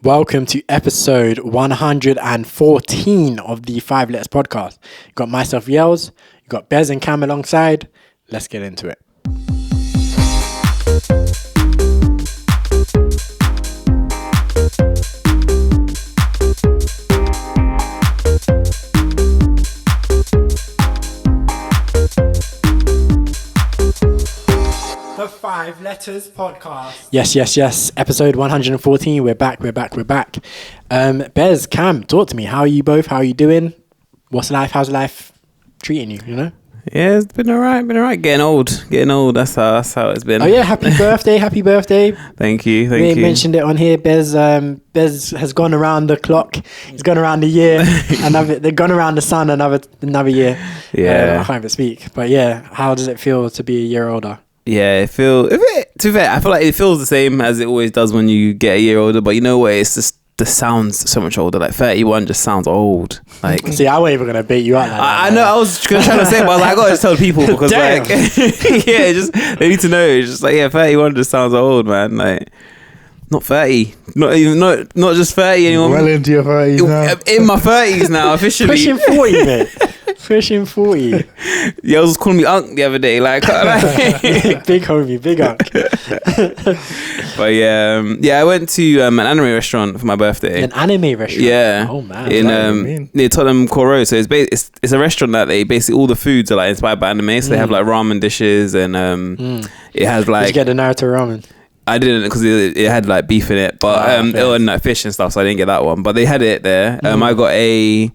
welcome to episode 114 of the 5 Letters Podcast. You got myself, Yells, you got Bez and Cam alongside. Let's get into it. The 5 Letters Podcast. Yes. Episode 114. We're back. Bez, Cam, talk to me. How are you both? How are you doing? What's life? How's life treating you? You know? Yeah, it's been alright. Getting old. That's how it's been. Oh yeah, happy birthday. Thank you. We mentioned it on here. Bez has gone around the clock. He's gone around the year. They've gone around the sun another year. Yeah. I can't even speak. But yeah, how does it feel to be a year older? Yeah, to be fair, I feel like it feels the same as it always does when you get a year older. But you know what? It's just the sounds so much older. Like 31 just sounds old. Like, see, I wasn't even gonna bait you out. Like I know. I was trying to say, but I was like, I gotta just tell people because like, yeah, just they need to know. It's just like 31 just sounds old, man. Like, not 30, not just 30 anymore. Well into your 30s now. In my 30s now, officially. Pushing 40, mate. Pushing 40. Yeah, I was calling me Unc the other day, like big homie, big Unc. But yeah, I went to an anime restaurant for my birthday. An anime restaurant? Yeah. Oh man. In near Tottenham Court Road. So it's a restaurant that they basically all the foods are like inspired by anime. So they have like ramen dishes and it has like. Did you get the Naruto ramen? I didn't because it had like beef in it, but it wasn't like fish and stuff, so I didn't get that one. But they had it there. I got a.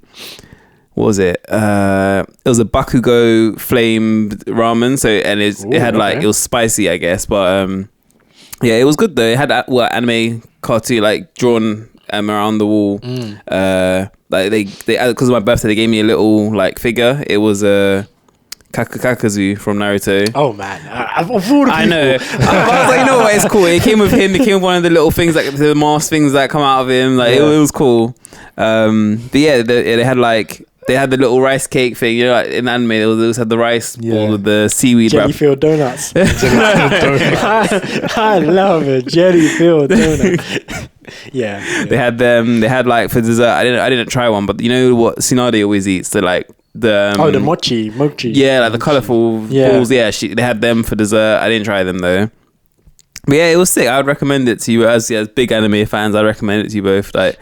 What was it? It was a Bakugo flamed ramen. So it had like it was spicy, I guess. But yeah, it was good though. It had anime cartoon like drawn around the wall. Like they because of my birthday, they gave me a little like figure. It was a Kakazu from Naruto. Oh man, of all the people. I know. I was like, you know what? It's cool. It came with him. It came with one of the little things, like the mask things that come out of him. Like it was cool. But yeah, they had like. They had the little rice cake thing, you know, like in anime. They always had the rice ball with the seaweed. Jelly-filled donuts. I love it. Jelly-filled donuts. Yeah. They had them. They had like for dessert. I didn't try one, but you know what Tsunade always eats? The like the the mochi. Yeah, like the colourful balls. Yeah, they had them for dessert. I didn't try them though. But yeah, it was sick. I would recommend it to you as big anime fans. I'd recommend it to you both. Like.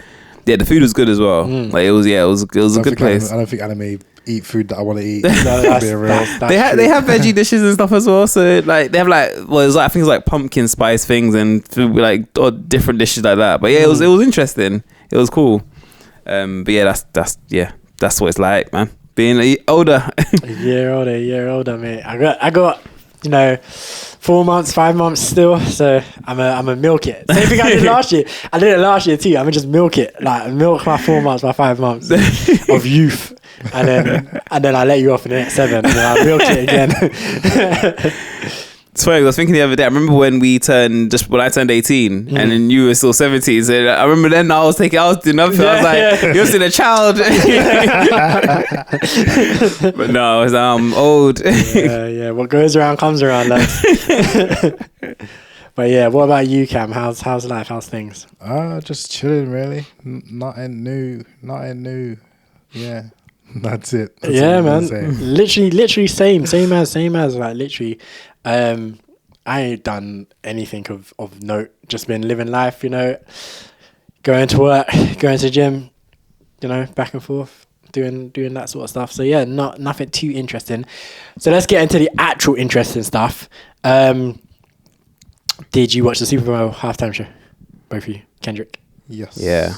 Yeah, the food was good as well. Like it was a good place. I don't think anime eat food that I want to eat. They have veggie dishes and stuff as well. So like they have like it was like I think it's like pumpkin spice things and like different dishes like that. But yeah, it was interesting. It was cool. But yeah, that's what it's like, man. Being older. a year older, mate. I got 4 months, 5 months still, so I'm a milk it. Same thing I did last year. I did it last year too. I'm gonna just milk it, like milk my 4 months, my 5 months of youth, and then I let you off in the next 7, and then I milk it again. It's funny, I was thinking the other day, I remember when I turned 18 and then you were still 17. So I remember then I was doing nothing. I was like, you're still a child. But no, I'm old. Yeah. What goes around comes around, lads. But yeah, what about you, Cam? How's life? How's things? Just chilling, really. Nothing new. Yeah. That's it. Yeah, man. Literally same as like literally. I ain't done anything of note. Just been living life, going to work, going to gym, back and forth, doing that sort of stuff. So yeah, nothing too interesting. So let's get into the actual interesting stuff. Did you watch the Superbowl halftime show? Both of you, Kendrick? Yes. Yeah.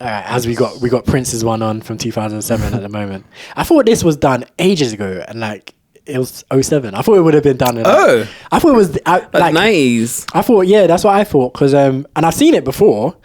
As we got Prince's one on from 2007 at the moment. I thought this was done ages ago, and like it was 07. I thought it would have been done. I thought it was like 90s. I thought, yeah, that's what I thought. Because and I've seen it before,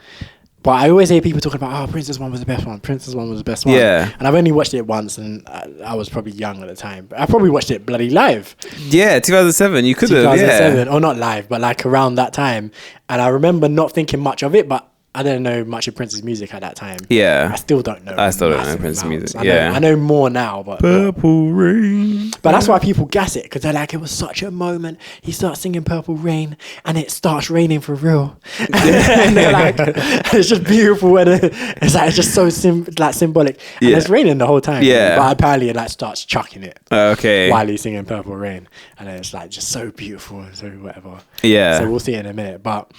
but I always hear people talking about, Prince's one was the best one. Prince's one was the best one. Yeah. And I've only watched it once, and I was probably young at the time. But I probably watched it bloody live. Yeah, 2007. You could have. 2007, or not live, but like around that time. And I remember not thinking much of it, but I didn't know much of Prince's music at that time. Yeah. I still don't know. I still don't know massive Prince's amounts. music. I know more now, but Purple Rain. But that's why people gas it, because they're like, it was such a moment. He starts singing Purple Rain and it starts raining for real. And they're like, it's just beautiful. And it's like, it's just so symbolic. And it's raining the whole time. Yeah. But apparently it like starts chucking it. Okay. While he's singing Purple Rain. And then it's like just so beautiful and so whatever. Yeah. So we'll see in a minute. But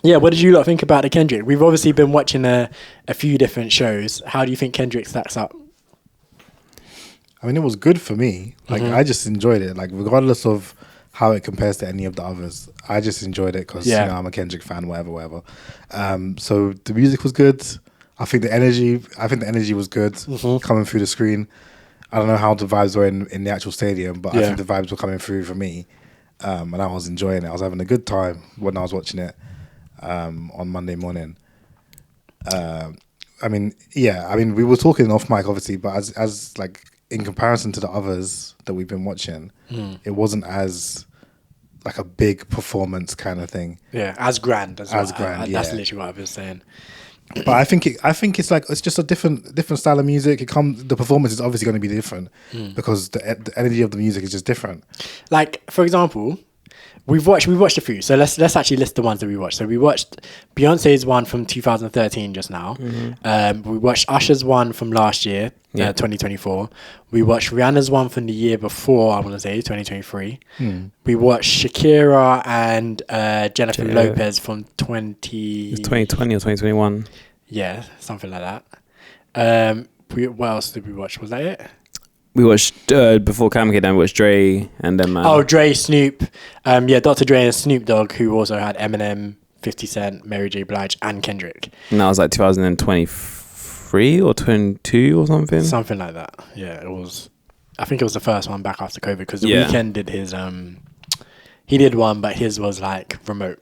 yeah, what did you lot think about the Kendrick? We've obviously been watching a few different shows. How do you think Kendrick stacks up? I mean, it was good for me. Like, I just enjoyed it. Like, regardless of how it compares to any of the others, I just enjoyed it because, I'm a Kendrick fan, whatever. So the music was good. I think the energy was good coming through the screen. I don't know how the vibes were in the actual stadium, but I think the vibes were coming through for me. And I was enjoying it. I was having a good time when I was watching it on Monday morning. I mean, we were talking off mic, obviously, but as like in comparison to the others that we've been watching, it wasn't as like a big performance kind of thing. Yeah, as grand. That's literally what I was saying. But I think it's like it's just a different style of music. The performance is obviously going to be different because the energy of the music is just different. Like, for example, we watched a few. So let's actually list the ones that we watched. So we watched Beyonce's one from 2013 just now. We watched Usher's one from last year, 2024. We watched Rihanna's one from the year before, I want to say 2023. We watched Shakira and Jennifer Lopez from 2020 or 2021. Yeah, something like that. What else did we watch? Was that it? We watched before Cam came down. We watched Dre and then Dre, Snoop, Dr. Dre and Snoop Dogg, who also had Eminem, 50 Cent, Mary J. Blige, and Kendrick. And that was like 2023 or 22 or something. Something like that. Yeah, it was. I think it was the first one back after COVID because the Weeknd did his. He did one, but his was like remote.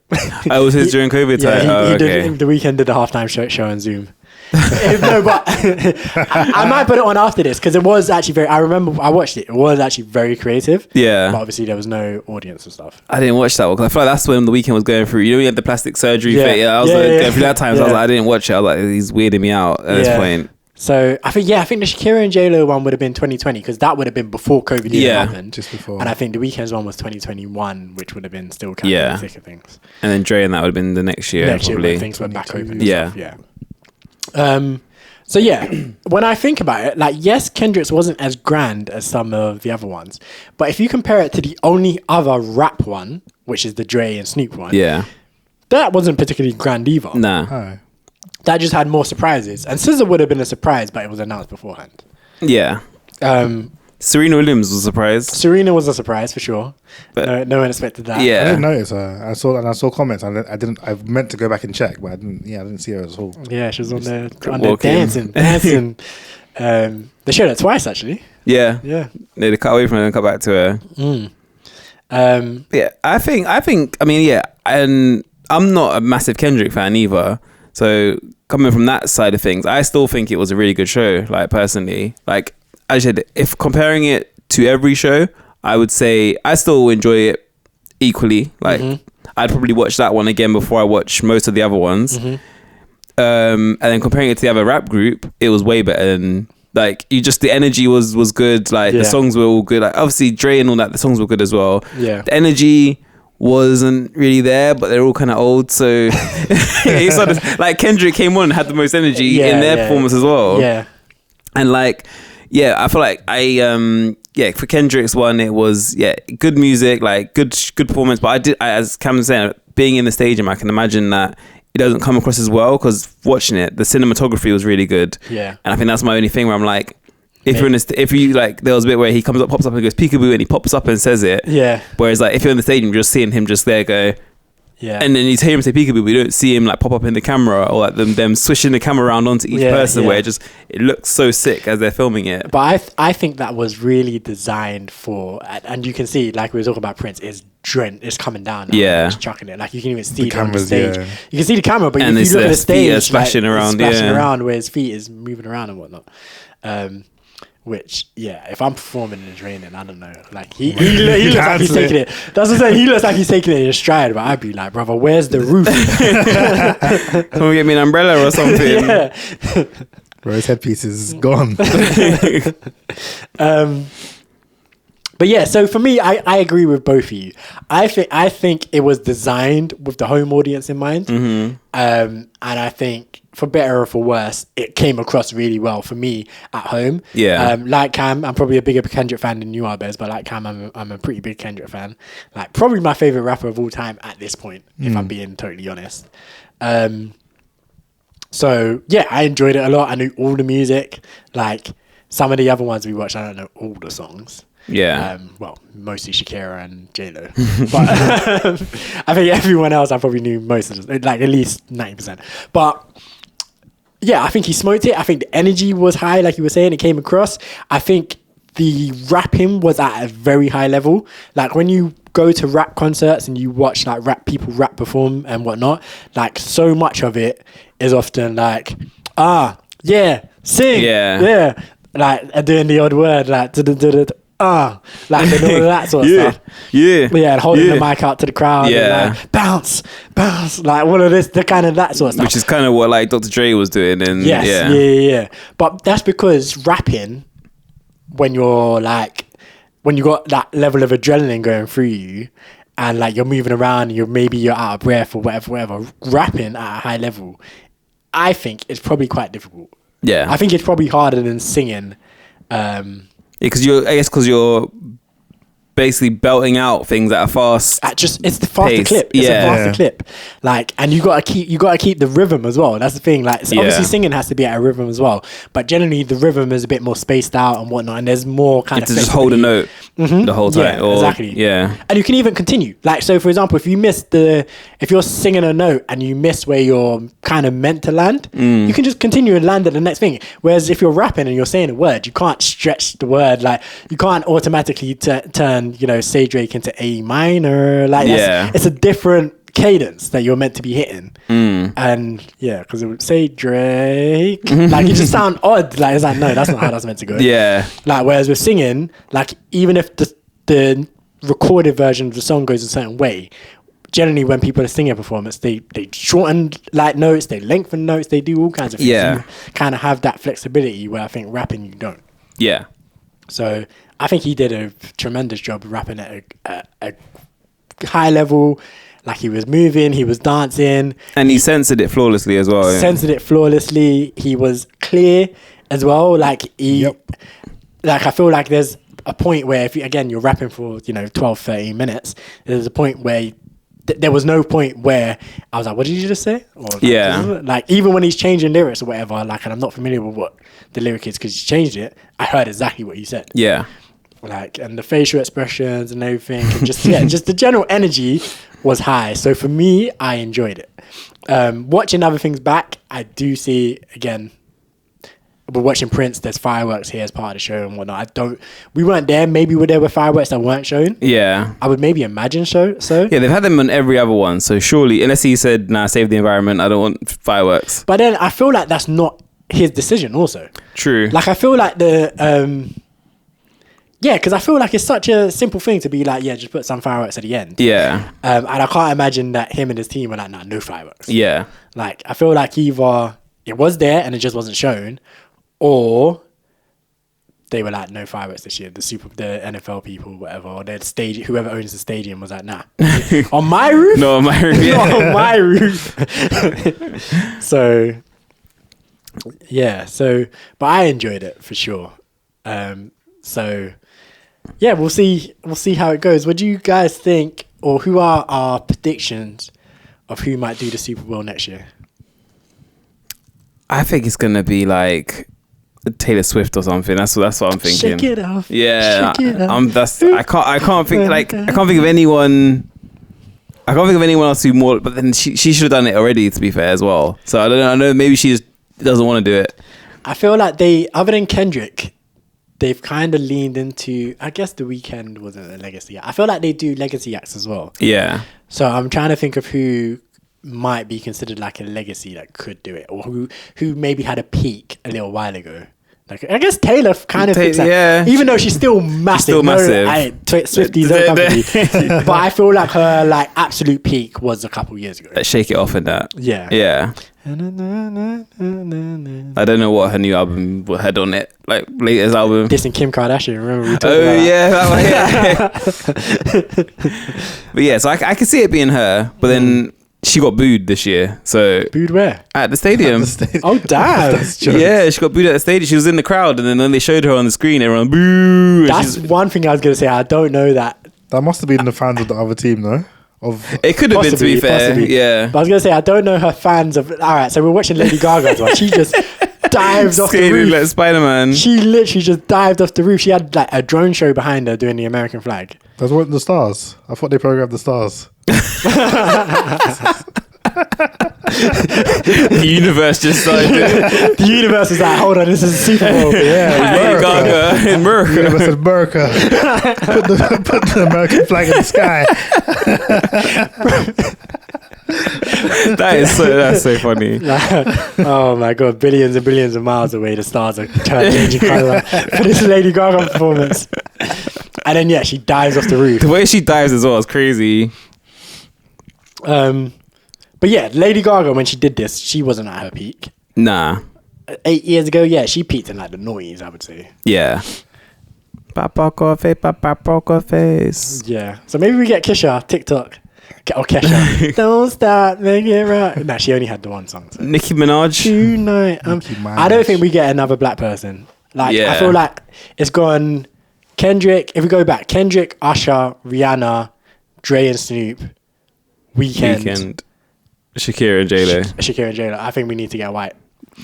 Oh, it was his during COVID time. Yeah, he did. The Weeknd did the halftime show on Zoom. No, but I might put it on after this because it was actually very. I remember I watched it. It was actually very creative. Yeah, but obviously there was no audience and stuff. I didn't watch that one because I feel like that's when the Weeknd was going through. You know, he had the plastic surgery. I was going through that time. So I was like, I didn't watch it. I was like, he's weirding me out at this point. So I think the Shakira and J-Lo one would have been 2020 because that would have been before COVID even happened. Just before. And I think the Weeknd's one was 2021, which would have been still kind of the thick of things. And then Dre and that would have been the next year. Next probably. year when things went back open. Yeah. So when I think about it, like, yes, Kendrick's wasn't as grand as some of the other ones, but if you compare it to the only other rap one, which is the Dre and Snoop one, that wasn't particularly grand either. Nah. Oh. That just had more surprises. And SZA would have been a surprise, but it was announced beforehand. Yeah. Serena Williams was a surprise. Serena was a surprise for sure. But no one expected that. Yeah. I didn't notice her. I saw comments. I meant to go back and check, but I didn't see her at all. Yeah, she was on there dancing. They showed her twice actually. Yeah. Yeah. They cut away from her and cut back to her. And I'm not a massive Kendrick fan either. So coming from that side of things, I still think it was a really good show. Like, personally, like I said, if comparing it to every show, I would say I still enjoy it equally. Like, I'd probably watch that one again before I watch most of the other ones. And then comparing it to the other rap group, it was way better than, like, the energy was good. Like, the songs were all good. Like, obviously Dre and all that, the songs were good as well. Yeah. The energy wasn't really there, but they're all kind of old, so it's sort of, like, Kendrick came on and had the most energy in their performance as well. Yeah. And like, I feel like for Kendrick's one, it was good music, like good performance. But as Cam was saying, being in the stadium, I can imagine that it doesn't come across as well because watching it, the cinematography was really good. Yeah. And I think that's my only thing where I'm like, there was a bit where he pops up and goes peekaboo, and he pops up and says it. Yeah. Whereas, like, if you're in the stadium, you're just seeing him just there go. Yeah. And then you hear him say peekaboo, but you don't see him like pop up in the camera or like them swishing the camera around onto each person where it looks so sick as they're filming it. But I think that was really designed for, and you can see, like we were talking about Prince, is coming down now. Yeah. It's chucking it. Like, you can even see the it on the cameras, stage. yeah. You can see the camera, but and if you look at the stage, feet are splashing around, it's splashing around where his feet is moving around and whatnot. Which, yeah, if I'm performing in training, I don't know. Like, he looks like he's taking it. That's what I'm saying. He looks like he's taking it in stride, but I'd be like, brother, where's the roof? Can we get me an umbrella or something? Yeah. Bro, his headpiece is gone. But yeah, so for me, I agree with both of you. I think it was designed with the home audience in mind. Mm-hmm. And I think, for better or for worse, it came across really well for me at home. Yeah. Like Cam, I'm probably a bigger Kendrick fan than you are, Bez, but like Cam, I'm a pretty big Kendrick fan. Like, probably my favorite rapper of all time at this point, if I'm being totally honest. So yeah, I enjoyed it a lot. I knew all the music. Like, some of the other ones we watched, I don't know all the songs. Yeah. Well, mostly Shakira and J-Lo. But I think everyone else I probably knew most of them, like at least 90%. But yeah, I think he smoked it. I think the energy was high, like you were saying, it came across. I think the rapping was at a very high level. Like, when you go to rap concerts and you watch like people rap perform and whatnot, like, so much of it is often like, sing, yeah, like doing the odd word, like like and all that sort of stuff. Yeah, and holding the mic out to the crowd, and like, bounce, like all of this, the kind of that sort of stuff. Which is kind of what like Dr. Dre was doing. And yeah. But that's because rapping, when you got that level of adrenaline going through you, and like you're moving around, and you're out of breath or whatever, rapping at a high level, I think it's probably quite difficult. Yeah, I think it's probably harder than singing. Because you're basically belting out things at a fast. It's the faster pace. clip. It's a faster clip. Like, and you gotta keep the rhythm as well. That's the thing. Like, so obviously singing has to be at a rhythm as well. But generally the rhythm is a bit more spaced out and whatnot, and there's more kind of to just hold a note the whole time. Yeah, exactly. Yeah. And you can even continue. Like, so for example, if you're singing a note and you miss where you're kind of meant to land, you can just continue and land at the next thing. Whereas if you're rapping and you're saying a word, you can't stretch the word. Like, you can't automatically turn, say Drake into A minor. Like, it's a different cadence that you're meant to be hitting. And yeah, because it would say Drake, like, it just sound odd. Like, it's like, no, that's not how that's meant to go. Yeah. Like, whereas with singing, like, even if the recorded version of the song goes a certain way, generally when people are singing a performance, they shorten like notes, they lengthen notes, they do all kinds of things. Yeah. You kind of have that flexibility where I think rapping you don't. Yeah. So I think he did a tremendous job rapping at a high level. Like, he was moving, he was dancing. And he censored it flawlessly as well. Censored it flawlessly. He was clear as well. Like, like, I feel like there's a point where if you're rapping for 12, 13 minutes, there's a point where there was no point where I was like, what did you just say? Or like, like, even when he's changing lyrics or whatever, like, and I'm not familiar with what the lyric is because he's changed it, I heard exactly what he said. Yeah. Like, and the facial expressions and everything, and just just the general energy was high. So for me, I enjoyed it. Watching other things back, I do see, again, we're watching Prince, there's fireworks here as part of the show and whatnot. We weren't there. Maybe there were fireworks that weren't shown. Yeah. I would maybe imagine so. Yeah, they've had them on every other one. So surely, unless he said, nah, save the environment, I don't want fireworks. But then I feel like that's not his decision also. True. Like, I feel like because I feel like it's such a simple thing to be like, just put some fireworks at the end. Yeah. And I can't imagine that him and his team were like, nah, no fireworks. Yeah. Like, I feel like either it was there and it just wasn't shown, or they were like, no fireworks this year. The NFL people, whatever, or their stage, whoever owns the stadium was like, nah. On my roof? No, on my roof. Yeah. Not on my roof. So, yeah. So, but I enjoyed it for sure. So, yeah, we'll see how it goes. What do you guys think, or who are our predictions of who might do the Super Bowl next year? I think it's gonna be like Taylor Swift or something. That's what I'm thinking. Shake it off. Yeah, Shake it off. I can't think of anyone. I can't think of anyone else who more. But then she should have done it already. To be fair, as well. So I don't know. I know maybe she just doesn't want to do it. I feel like other than Kendrick, they've kind of leaned into. I guess The Weeknd wasn't a legacy act. I feel like they do legacy acts as well. Yeah. So I'm trying to think of who might be considered like a legacy that could do it, or who maybe had a peak a little while ago Like, I guess Taylor kind of thinks that. yeah. Even though she's still massive. still massive. Swifties own company. But I feel like her like absolute peak was a couple years ago. Like Shake It Off and that. Yeah. Yeah. I don't know what her new album had on it. Like latest album. This and Kim Kardashian, remember we talked about that one, yeah. But yeah, so I could see it being her, but then she got booed this year. So booed where? At the stadium. Oh damn! Yeah, she got booed at the stadium. She was in the crowd, and then when they showed her on the screen, everyone boo. That's one thing I was gonna say. I don't know that. That must have been the fans of the other team, though. It could have been, to be fair. Possibly. Yeah. But I was gonna say I don't know her fans of. All right, so we're watching Lady Gaga's one. She just dives off the roof like Spider-Man. She literally just dived off the roof. She had like a drone show behind her doing the American flag. Those weren't the stars. I thought they programmed the stars. The universe just started. The universe is like, hold on, this is a Super Bowl. Yeah, Lady Gaga in America. The universe is America. Put the American flag in the sky. That's so funny. Oh my god, billions and billions of miles away, the stars are changing colour for this Lady Gaga performance. And then yeah, she dives off the roof. The way she dives as well is crazy. But yeah, Lady Gaga, when she did this, she wasn't at her peak. Nah. 8 years ago, yeah, she peaked in like the noughties, I would say. Yeah. Poker face. Yeah. So maybe we get Kesha, TikTok. Or Kesha. Don't stop, make it right. Nah, she only had the one song. So. Nicki Minaj. Tonight. I don't think we get another black person. Like, I feel like it's gone Kendrick. If we go back, Kendrick, Usher, Rihanna, Dre and Snoop, Weeknd. Shakira and J-Lo. Shakira and J-Lo. I think we need to get white.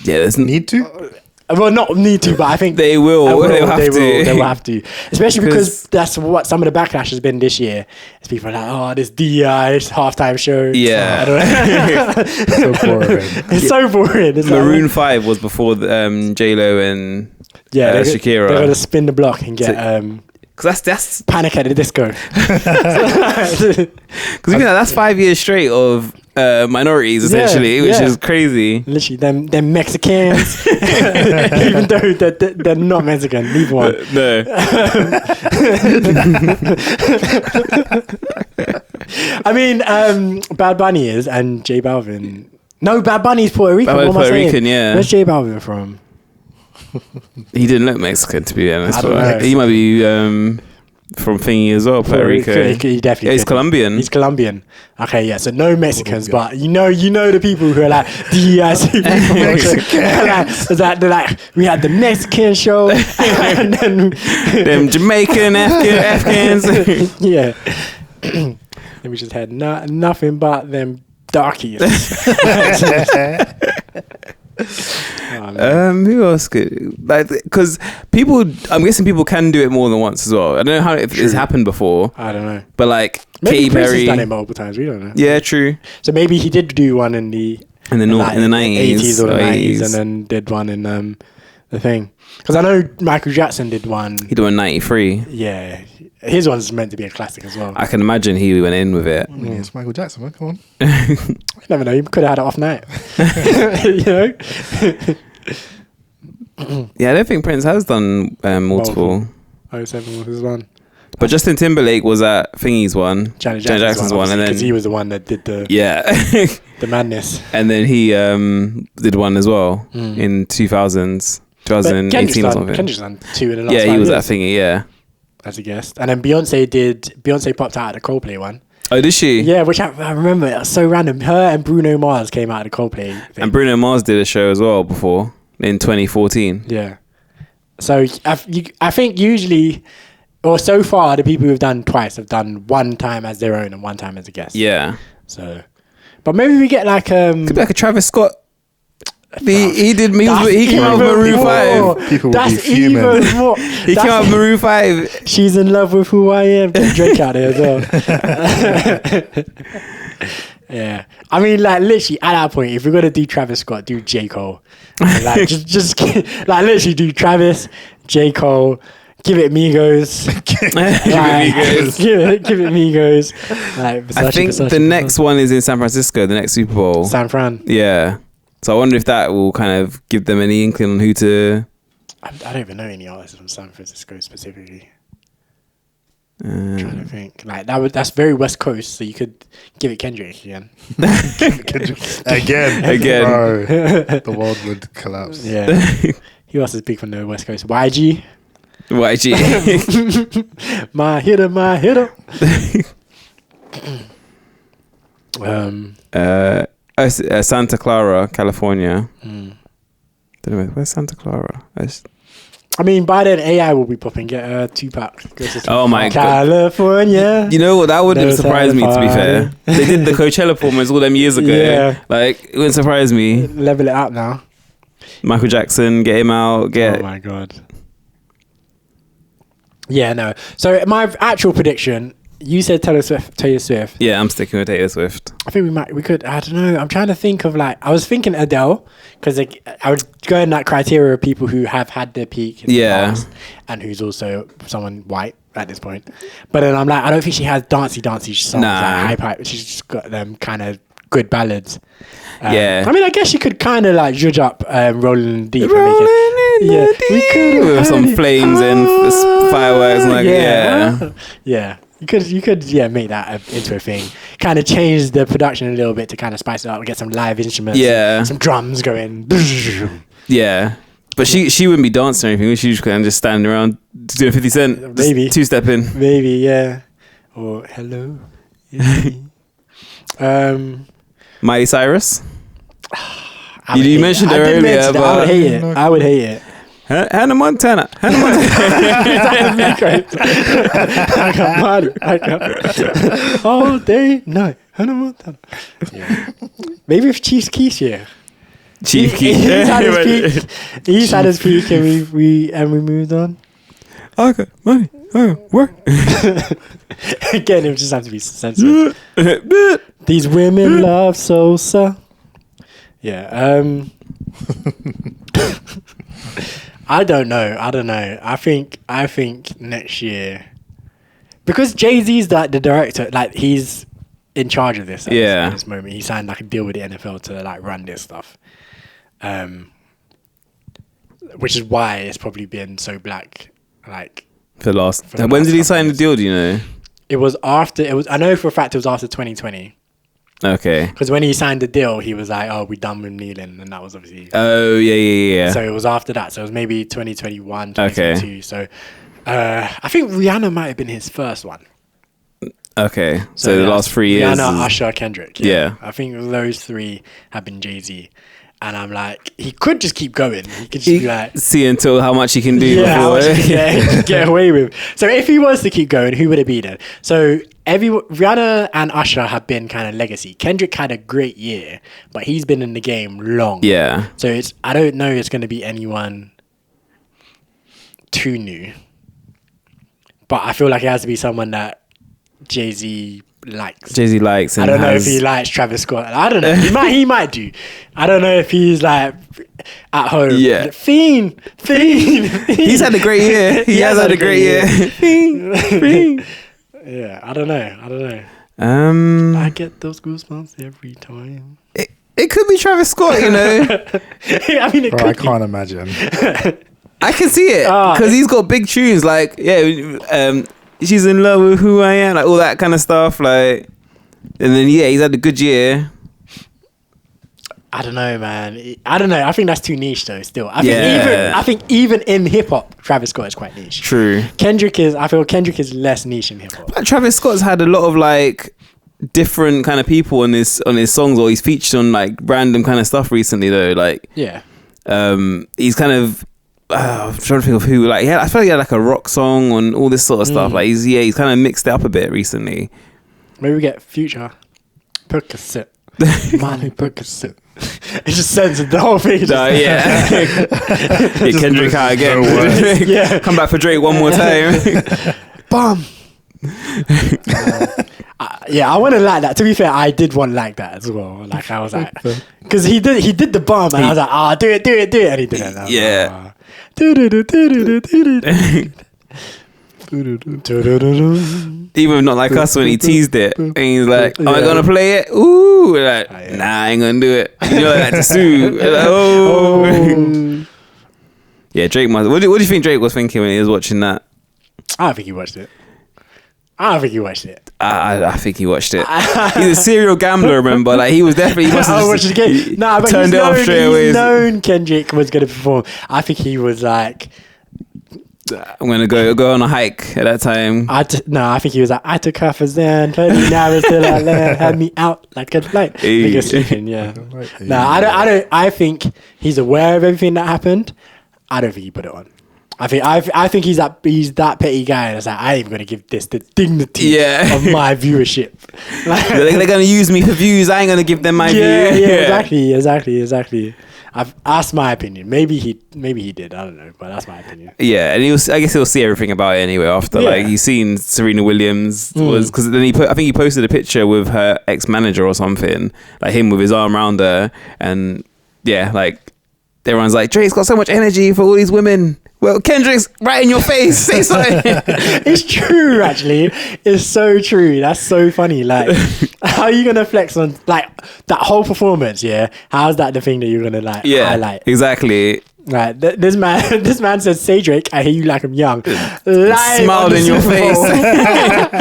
Yeah, there's need to. Well, not need to, but I think they will. They will have to. Especially because that's what some of the backlash has been this year. It's people are like, oh, this DI, this halftime show. Yeah. So boring. It's so boring. It's Maroon like, 5 was before J-Lo and Shakira. They're going to spin the block and get... Because that's Panic at the Disco. Because that's 5 years straight of minorities essentially, which is crazy. Literally, them Mexicans, even though they're not Mexican, neither one. No. I mean, Bad Bunny is, and J Balvin. No, Bad Bunny's Puerto Rican. What am I saying? Rican, yeah. Where's J Balvin from? He didn't look Mexican, to be honest. I don't know. He might be from thingy as well, Puerto Rico. He definitely. Yeah, he's Colombian. He's Colombian. Okay, yeah. So no Mexicans, but you know the people who are like DIC they're like, we had the Mexican show, and then them Jamaican Afghans. Yeah. Then we just had nothing but them darkies. Who else could, like, because I'm guessing people can do it more than once as well. I don't know if it's happened before. I don't know. But like maybe Katy Prince Perry has done it multiple times. We don't know. Yeah, true. So maybe he did do one in the 90s or the 90s, and then did one in the thing. Because I know Michael Jackson did one. He did one in 93. Yeah, his one's meant to be a classic as well. I can imagine he went in with it. Yeah, it's Michael Jackson, man. Come on. You never know. He could have had it off night. You know. Yeah, I don't think Prince has done multiple. 07 was his one. But Justin Timberlake was at Thingy's one. Janet Jackson's one, and then because he was the one that did the the madness. And then he did one as well in 2000s, 2018 or something. Kendrick's done 2 in the last 5 Yeah, he was years. at Thingy. Yeah, as a guest, and then Beyonce popped out at the Coldplay one. Oh, did she? Yeah, which I remember. It was so random. Her and Bruno Mars came out of the Coldplay thing. And Bruno Mars did a show as well before in 2014. Yeah. So I think usually, or so far, the people who've done twice have done one time as their own and one time as a guest. Yeah. So, but maybe we get like could be like a Travis Scott. He came out with Maroon 5. People would be fuming. He came out with Maroon 5. She's in love with who I am. Get Drake out there as well. Yeah, I mean, like literally at that point, if we're gonna do Travis Scott, do J Cole. Like just like literally do Travis, J Cole. Give it Migos. Give it Migos. Like, I think the next one is in San Francisco. The next Super Bowl. San Fran. Yeah. So I wonder if that will kind of give them any inkling on who to I don't even know any artists from San Francisco specifically. I'm trying to think. Like that's very West Coast, so you could give it Kendrick again. Again. Bro, the world would collapse. Yeah. Who else is big from the West Coast? YG. My hitter. Santa Clara, California. Don't know where's Santa Clara. I mean, by then AI will be popping. Get Tupac. Oh my god, California. You know what? That wouldn't surprise me. To be fair, they did the Coachella performance all them years ago. Yeah. Like it wouldn't surprise me. Level it up now. Michael Jackson, get him out. Oh my god. Yeah, no. So my actual prediction. You said Taylor Swift. Yeah, I'm sticking with Taylor Swift. I think we could, I don't know. I'm trying to think of I was thinking Adele, because I would go in that criteria of people who have had their peak in the past, and who's also someone white at this point. But then I'm like, I don't think she has dancey songs, like hype. She's just got them kind of good ballads. Yeah. I mean, I guess you could kind of judge up Rolling Deep. We could with some flames and fireworks and yeah. You could make that into a thing. Kind of change the production a little bit to kind of spice it up and get some live instruments. Yeah. Some drums going. Yeah. But she wouldn't be dancing or anything. She just kind of just standing around doing 50 Cent. Maybe. Two-stepping. Maybe, yeah. Or hello. Miley Cyrus. You mentioned her earlier. But I would hate it. Hannah Montana. I got all day, night. Hannah Montana. Yeah. Maybe if Chief Keef's here. Chief Keef. He's had his peak, and we moved on. Okay, money. Work. Again, it would just have to be censored. These women love Sosa. Yeah. I don't know. I think next year, because Jay-Z's the director, he's in charge of this. At this moment, he signed a deal with the NFL to run this stuff, which is why it's probably been so black. For the last. When did he sign the deal? Do you know? It was after. I know for a fact it was after 2020. Okay. Because when he signed the deal, he was like, "Oh, we're done with kneeling," and that was obviously. Oh yeah. So it was after that. So it was maybe 2021, 2022. Okay. So, I think Rihanna might have been his first one. Okay. So the last 3 years. Rihanna, Usher, Kendrick. Yeah. I think those three have been Jay-Z. And I'm like, he could just keep going. He could just be like... See until how much he can do before. How much he can get away with. So if he was to keep going, who would it be then? So Rihanna and Usher have been kind of legacy. Kendrick had a great year, but he's been in the game long. Yeah. So I don't know it's going to be anyone too new. But I feel like it has to be someone that Jay-Z likes. And I don't know if he likes Travis Scott. I don't know. He might do. I don't know if he's at home. Yeah. Fiend. He's had a great year. He has had a great year. Fiend. Yeah, I don't know. I get those goosebumps every time. It could be Travis Scott, you know. I mean, I can't imagine. I can see it because he's got big tunes she's in love with who I am, all that kind of stuff, and then he's had a good year. I don't know, man. I don't know. I think that's too niche, though. Still, I think even in hip hop, Travis Scott is quite niche. True. I feel Kendrick is less niche in hip hop. But Travis Scott's had a lot of different kind of people on his songs, or he's featured on random kind of stuff recently, though. He's kind of. I'm trying to think of who. I feel like he had a rock song and all this sort of stuff. He's kind of mixed it up a bit recently. Maybe we get Future. Percocet. Money Percocet. It just sends the whole thing. Kendrick out again. Come back for Drake one more time. Bum. I want to like that. To be fair, I did want like that as well. I was like, because he did the bum, and I was like, do it, and he did it. Yeah. Even not like us when he teased it, and he's like, "Am I gonna play it?" Ooh, nah, I ain't gonna do it. You know, to sue. Yeah, Drake must. What do you think Drake was thinking when he was watching that? I don't think he watched it. I think he watched it. I think he watched it. He's a serial gambler, remember? Like he was definitely. He must have watched it again. Nah, but turned it off straight away. He's known Kendrick was going to perform. I think he was like, I'm gonna go on a hike at that time. I think he was like, I took her for Zen, 30 hours till I let had me out like a flight. Hey. Sleeping, yeah. I don't. I think he's aware of everything that happened. I don't think he put it on. I think he's that petty guy that's like, I ain't even gonna give this the dignity of my viewership. Like, they're gonna use me for views. I ain't gonna give them my view. Yeah, exactly. That's my opinion. Maybe he did. I don't know, but that's my opinion. Yeah, and I guess he'll see everything about it anyway after. Yeah. Like he's seen Serena Williams was because then I think he posted a picture with her ex-manager or something, like him with his arm around her, and yeah, like everyone's like, Drake's got so much energy for all these women. Well, Kendrick's right in your face. Say something. It's true, actually. It's so true. That's so funny. Like, how are you gonna flex on like that whole performance? Yeah, how's that the thing that you're gonna like highlight? Exactly. Right, this man says, "Say Drake, I hear you like I'm young." Live smiled in your Super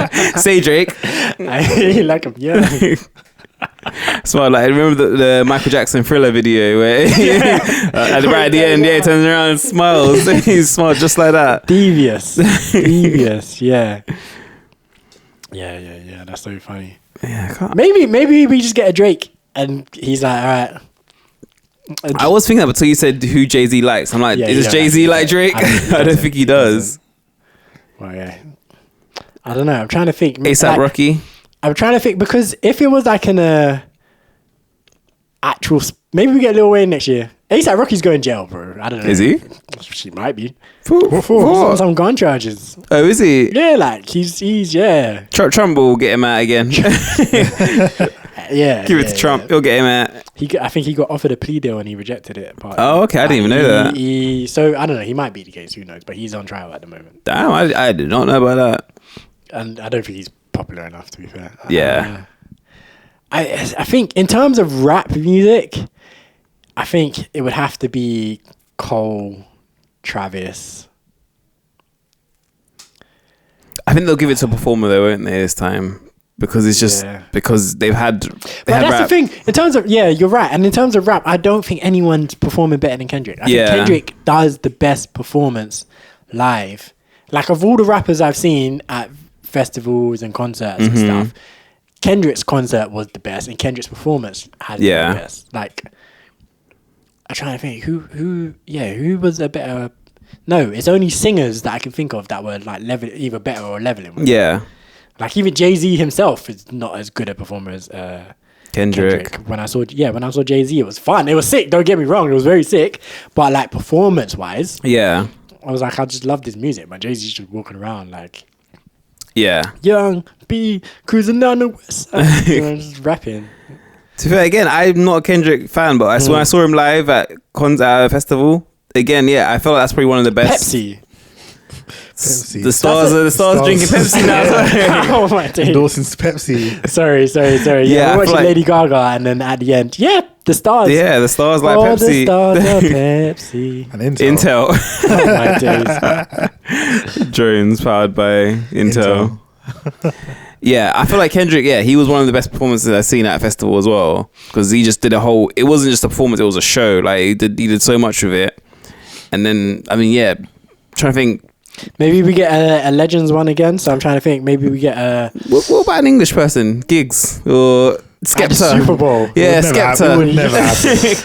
face. Say Drake, I hear you like I'm young. Smile like remember the Michael Jackson Thriller video where right at the end, he turns around and smiles. He smiles just like that. Devious, yeah. That's so funny. Yeah, maybe we just get a Drake and he's like, all right. I was thinking that until you said who Jay-Z likes. I'm like, does Jay-Z like Drake? I don't think he does. Well, yeah. I don't know. I'm trying to think. A$AP Rocky. I'm trying to think because if it was like an actual, maybe we get Lil Wayne next year. A$AP Rocky's going jail, bro. I don't know. Is he? She might be. For some gun charges. Oh, is he? Yeah, like he's yeah. Trump will get him out again. Yeah. Give it to Trump. He'll get him out. I think he got offered a plea deal and he rejected it. But okay. I didn't even know that. So I don't know. He might be the case. Who knows? But he's on trial at the moment. Damn, I did not know about that. And I don't think he's popular enough, to be fair. Yeah. I think in terms of rap music, I think it would have to be Cole, Travis. I think they'll give it to a performer though, won't they, this time? Because it's just because they've had. But that's rap. The thing. In terms of you're right. And in terms of rap, I don't think anyone's performing better than Kendrick. I think Kendrick does the best performance live. Like of all the rappers I've seen at festivals and concerts and stuff, Kendrick's concert was the best, and Kendrick's performance had been the best. Like, I'm trying to think who was a better. No, it's only singers that I can think of that were like either better or leveling with. Yeah. Like even Jay-Z himself is not as good a performer as Kendrick. When I saw Jay-Z, it was fun. It was sick. Don't get me wrong, it was very sick. But like performance-wise, I was like, I just love this music. But Jay-Z's just walking around like, young B cruising down the west side, just rapping. To be fair, again, I'm not a Kendrick fan, but when I saw him live at a festival, again, I felt like that's probably one of the best. Pepsi. The stars drinking Pepsi now. Oh my days. Endorsing Pepsi. Sorry. Yeah, we're watching Lady Gaga, and then at the end, the stars. Yeah, the stars like Pepsi. The stars are Pepsi. And Intel. Oh my days. Drones powered by Intel. I feel like Kendrick, he was one of the best performances I've seen at a festival as well, because he just did it wasn't just a performance, it was a show. Like he did so much with it. And then trying to think, maybe we get a Legends one again. So I'm trying to think, maybe we get a what about an English person, Giggs or Skepta? Superbowl. Yeah, Skepta. It would never happen.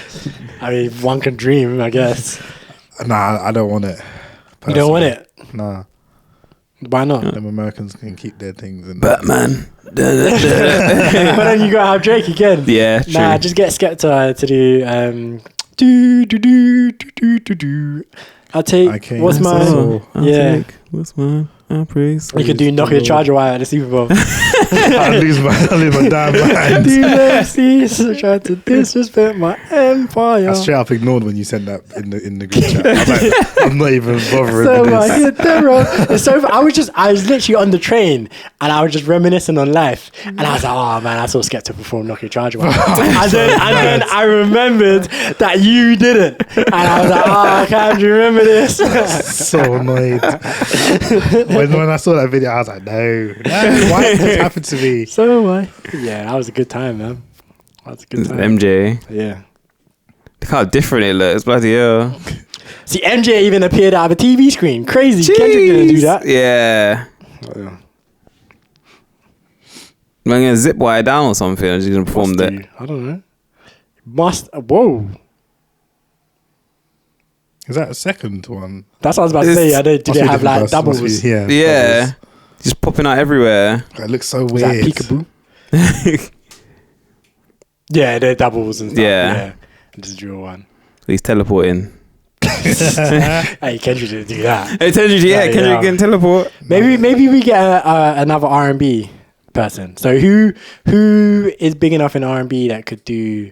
I mean, one can dream, I guess. Nah, I don't want it. You don't want it? Nah. Why not? Them Americans can keep their things. And Batman. But then you gotta have Drake again. Yeah, true. Nah, just get Skepta to do. I'll take. What's my? What's my praise? You could do knock your charger wire at the Super Bowl. I lose my damn mind. The MCs try to disrespect my empire. I straight up ignored when you sent that in the group chat. I was like, I'm not even bothering So with I this. hit them wrong. It's so I was literally on the train and I was just reminiscing on life, and I was like, oh man, I saw Skepta perform Knock Your Charger Wire. and then I remembered that you didn't, and I was like, oh, can't you remember this? So annoyed. when I saw that video, I was like, no, why did this happen to me? So why? Yeah, that was a good time, man. That was a good time. MJ. Yeah. Look how different it looks. Bloody hell. See, MJ even appeared out of a TV screen. Crazy. Jeez. Kendrick didn't do that. Yeah. Oh, yeah. I'm gonna zip wire down or something. I'm just gonna perform that. I don't know. Whoa. Is that a second one? That's what I was about to say. I don't, do they have like doubles? Yeah. Yeah. Doubles. Just popping out everywhere. It looks so Is weird. that peekaboo? Yeah, they're doubles and stuff. Yeah. Just draw one. He's teleporting. Hey, Kendrick didn't do that. Hey, Kendrick, Kendrick can teleport. Maybe we get another R&B person. So who is big enough in R&B that could do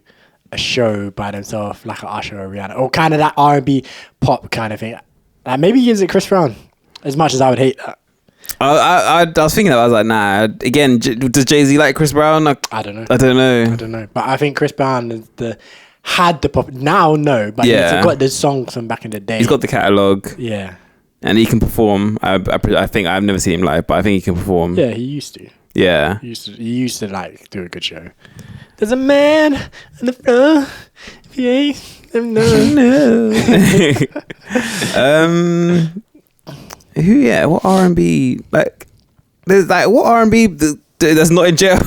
a show by themselves, like an Usher or Rihanna, or kind of that R&B pop kind of thing? Like maybe he gives it Chris Brown. As much as I would hate that. I was thinking that. I was like, nah. Again, does Jay-Z like Chris Brown? I don't know. I don't know. But I think Chris Brown is had the pop. Now, no. But Yeah. he's got the songs from back in the day. He's got the catalogue. Yeah. And he can perform. I think I've never seen him live, but I think he can perform. Yeah, he used to. Yeah. He used to like do a good show. There's a man on the floor. If he ain't, no. What R&B, like, there's like, what R&B that's not in jail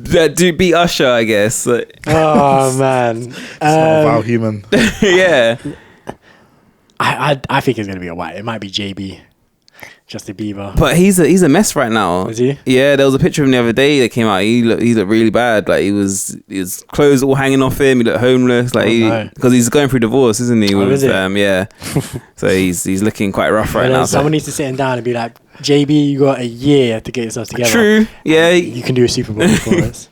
that do beat Usher, I guess. Like, Oh man. It's not about human. yeah. I think it's gonna be a white. It might be JB, Justin Bieber. But he's a mess right now. Is he? Yeah, there was a picture of him the other day that came out. He looked really bad. Like his clothes all hanging off him. He looked homeless. Like because he's going through divorce, isn't he? Is it? Yeah. So he's looking quite rough right now. Someone needs to sit him down and be like, JB, you got a year to get yourself together. True. Yeah. You can do a Super Bowl for us.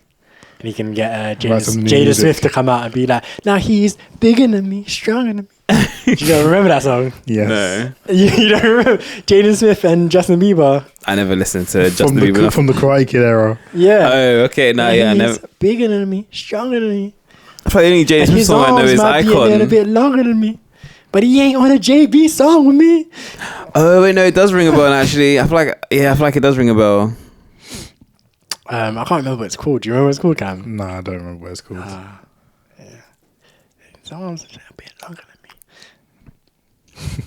And he can get some new Jada music. Smith to come out and be like, now he's bigger than me, stronger than me. You don't remember that song? Yes. No, You don't remember Jada Smith and Justin Bieber? I never listened to Justin From Bieber. the Karate Kid era. Yeah. Oh, okay. No, yeah, I He's never. bigger than me, stronger than me. I thought the only James And Smith his song I know arms is might be a little Icon. bit longer than me. But he ain't on a JB song with me. Oh wait, no, it does ring a bell. Actually, I feel like it does ring a bell. I can't remember what it's called. Do you remember what it's called, Cam? No, I don't remember what it's called. Yeah. His arms a little bit longer than me.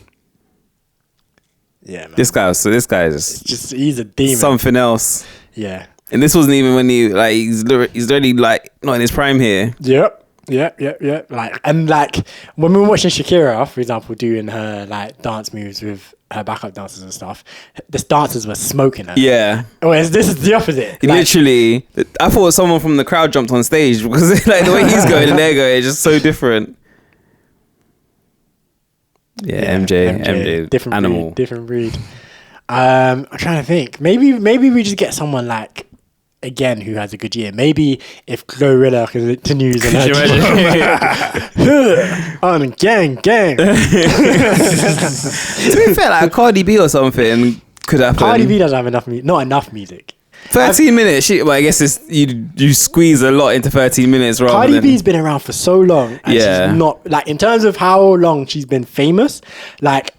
Yeah, man. This guy is Just he's a demon. something else. Yeah. And this wasn't even when he's already like not in his prime here. Yep. Like when we were watching Shakira, for example, doing her like dance moves with her backup dancers and stuff, the dancers were smoking her. Yeah. Whereas this is the opposite. Like, Literally, I thought someone from the crowd jumped on stage because like the way he's going and they're going, it's just so different. Yeah, MJ, different animal. breed, different breed. I'm trying to think. Maybe we just get someone like again who has a good year. Maybe if Glorilla continues and on gang. To be fair, like Cardi B or something could happen. Cardi B doesn't have not enough music. 13 minutes. Well, I guess it's you squeeze a lot into 13 minutes rather Cardi than. B's been around for so long, and Yeah. she's not like in terms of how long she's been famous. Like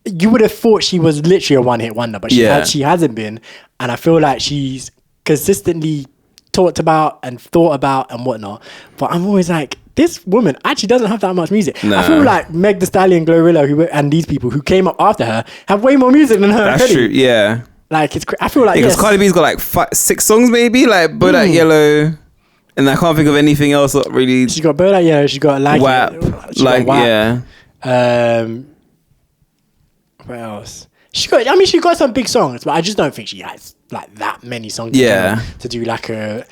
you would have thought she was literally a one-hit wonder, but she hasn't been. And I feel like she's consistently talked about and thought about and whatnot. But I'm always like, this woman actually doesn't have that much music. No. I feel like Meg Thee Stallion, Glorilla, and these people who came up after her have way more music than her. That's already. true. Yeah. Like I feel like Because Cardi B's got like 6 songs maybe, like Bodak Yellow, and I can't think of anything else that really. She's got Bodak Yellow. She's got like WAP, She's like got WAP. yeah. What else? She got some big songs, but I just don't think she has like that many songs. Yeah. To do like a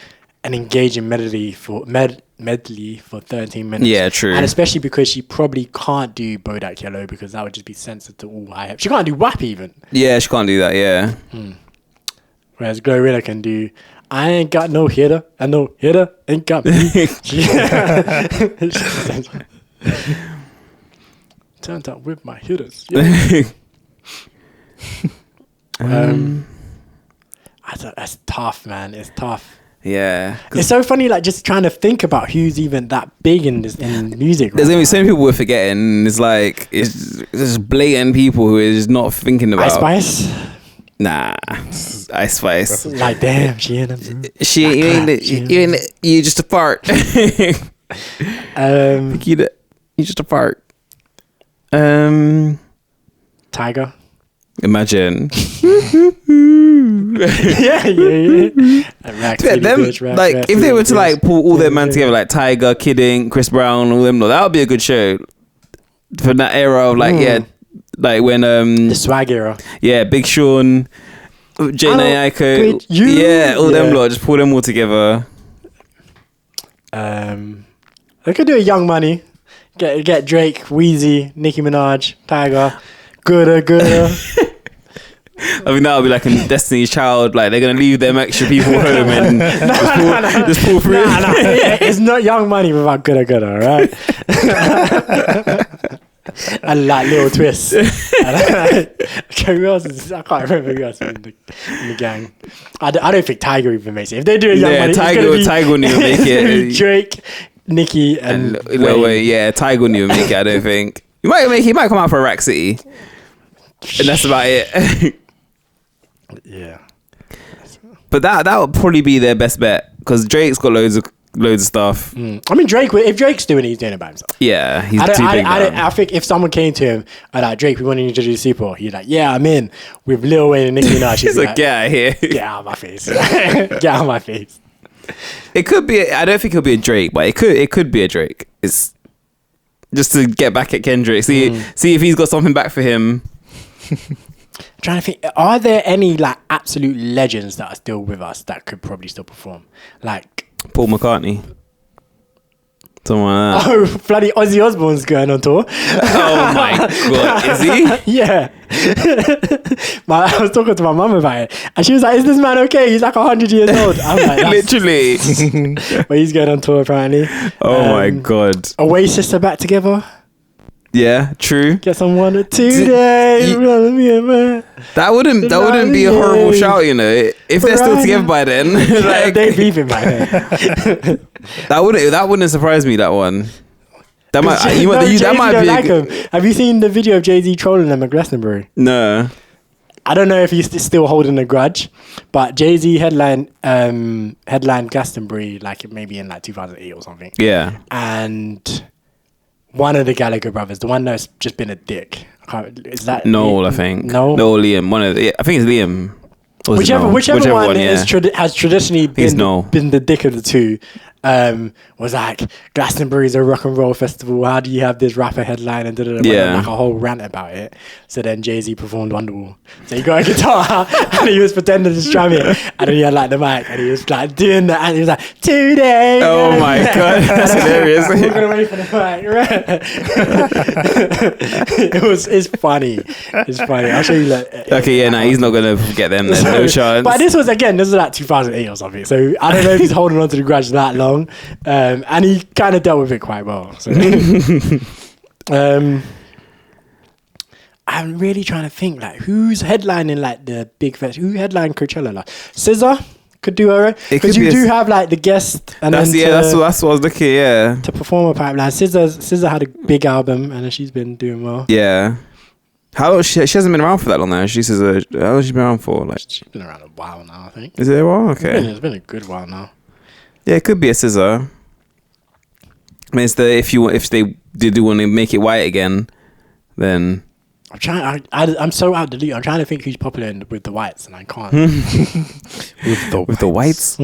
an engaging medley for 13 minutes. Yeah, true. And especially because she probably can't do Bodak Yellow because that would just be censored to all high. She can't do WAP even. Yeah, she can't do that. Yeah. Whereas Glorilla can do I ain't got no hitter and no hitter ain't got me. Turned up with my hitters. Yeah. That's tough, man. It's tough. Yeah, it's so funny, like just trying to think about who's even that big in music. There's gonna be so many people we're forgetting. It's like it's just blatant people who is not thinking about. Ice Spice. Nah, Ice Spice. Like damn, she in them. You just a fart. You just a fart. Tiger. Imagine. yeah. Them, like if they were to like pull all their man together, like Tiger, Kid Ink, Chris Brown, all them, that would be a good show for that era of like like when the swag era. Yeah, Big Sean, Jhené Aiko, all them lot, just pull them all together. They could do a Young Money, get Drake, Weezy, Nicki Minaj, Tiger. Gooder. I mean, that would be like a Destiny's Child. Like they're gonna leave them extra people home and just pull through. Yeah, it's not Young Money without Gooder, right? And like little twists. Who else is? I can't remember who else is in the gang. I don't think Tiger even makes it. If they do a Young Money, Tiger wouldn't even make it. Drake, Nicki, and Wayne. Yeah, Tiger wouldn't even make it. I don't think. He might come out for Rack City. And that's about it. Yeah. But that would probably be their best bet because Drake's got loads of stuff. I mean, Drake. If Drake's doing it, he's doing it by himself. Yeah, he's too big. I think if someone came to him and like Drake, we want you to do Super Bowl, he's like, yeah, I'm in with Lil Wayne and Nicki Minaj. He's like, get out of here. Get out of my face. Get out of my face. It could be. I don't think it'll be a Drake, but it could be a Drake. It's just to get back at Kendrick. See if he's got something back for him. I'm trying to think, are there any like absolute legends that are still with us that could probably still perform? Like Paul McCartney. Someone like that. Oh, bloody Ozzy Osbourne's going on tour. Oh my god, is he? Yeah. I was talking to my mum about it, and she was like, "Is this man okay? He's like 100 years old." I'm like, literally. But he's going on tour apparently. Oh my god. Oasis are back together. Yeah, true. Get someone today. That wouldn't be a horrible shout, you know. If they're still together by then, like they're beefing by then. that wouldn't surprise me. That one. That might be. Have you seen the video of Jay-Z trolling them at Glastonbury? No. I don't know if he's still holding a grudge, but Jay-Z headlined Glastonbury like maybe in like 2008 or something. Yeah. And one of the Gallagher brothers, the one that's just been a dick. Is that Noel? I think. No, Liam. I think it's Liam. Whichever one has traditionally been the dick of the two. Was like, Glastonbury's a rock and roll festival. How do you have this rapper headline and like a whole rant about it? So then Jay-Z performed Wonderwall. So he got a guitar and he was pretending to strum it, and then he had like the mic and he was like doing that, and he was like, today. Oh my god, that's hilarious. Walking away from the mic. It's funny. It's funny. I'll show you. He's not gonna get them. Then no chance. But this was like 2008 or something. So I don't know if he's holding on to the grudge that long. And he kind of dealt with it quite well. So. I'm really trying to think like who's headlining like the big fest. Who headlined Coachella? Like SZA could do her, because you do have like the guest. And that's what I was looking. Yeah, to perform a pipeline. SZA had a big album and she's been doing well. Yeah. How she hasn't been around for that long now. She says, how long has she been around for? Like she's been around a while now, I think. Is it a while? Okay. It's been a good while now. Yeah, it could be a SZA. I mean, it's if they do want to make it white again, then I'm so out the loop. I'm trying to think who's popular with the whites, and I can't. with the whites.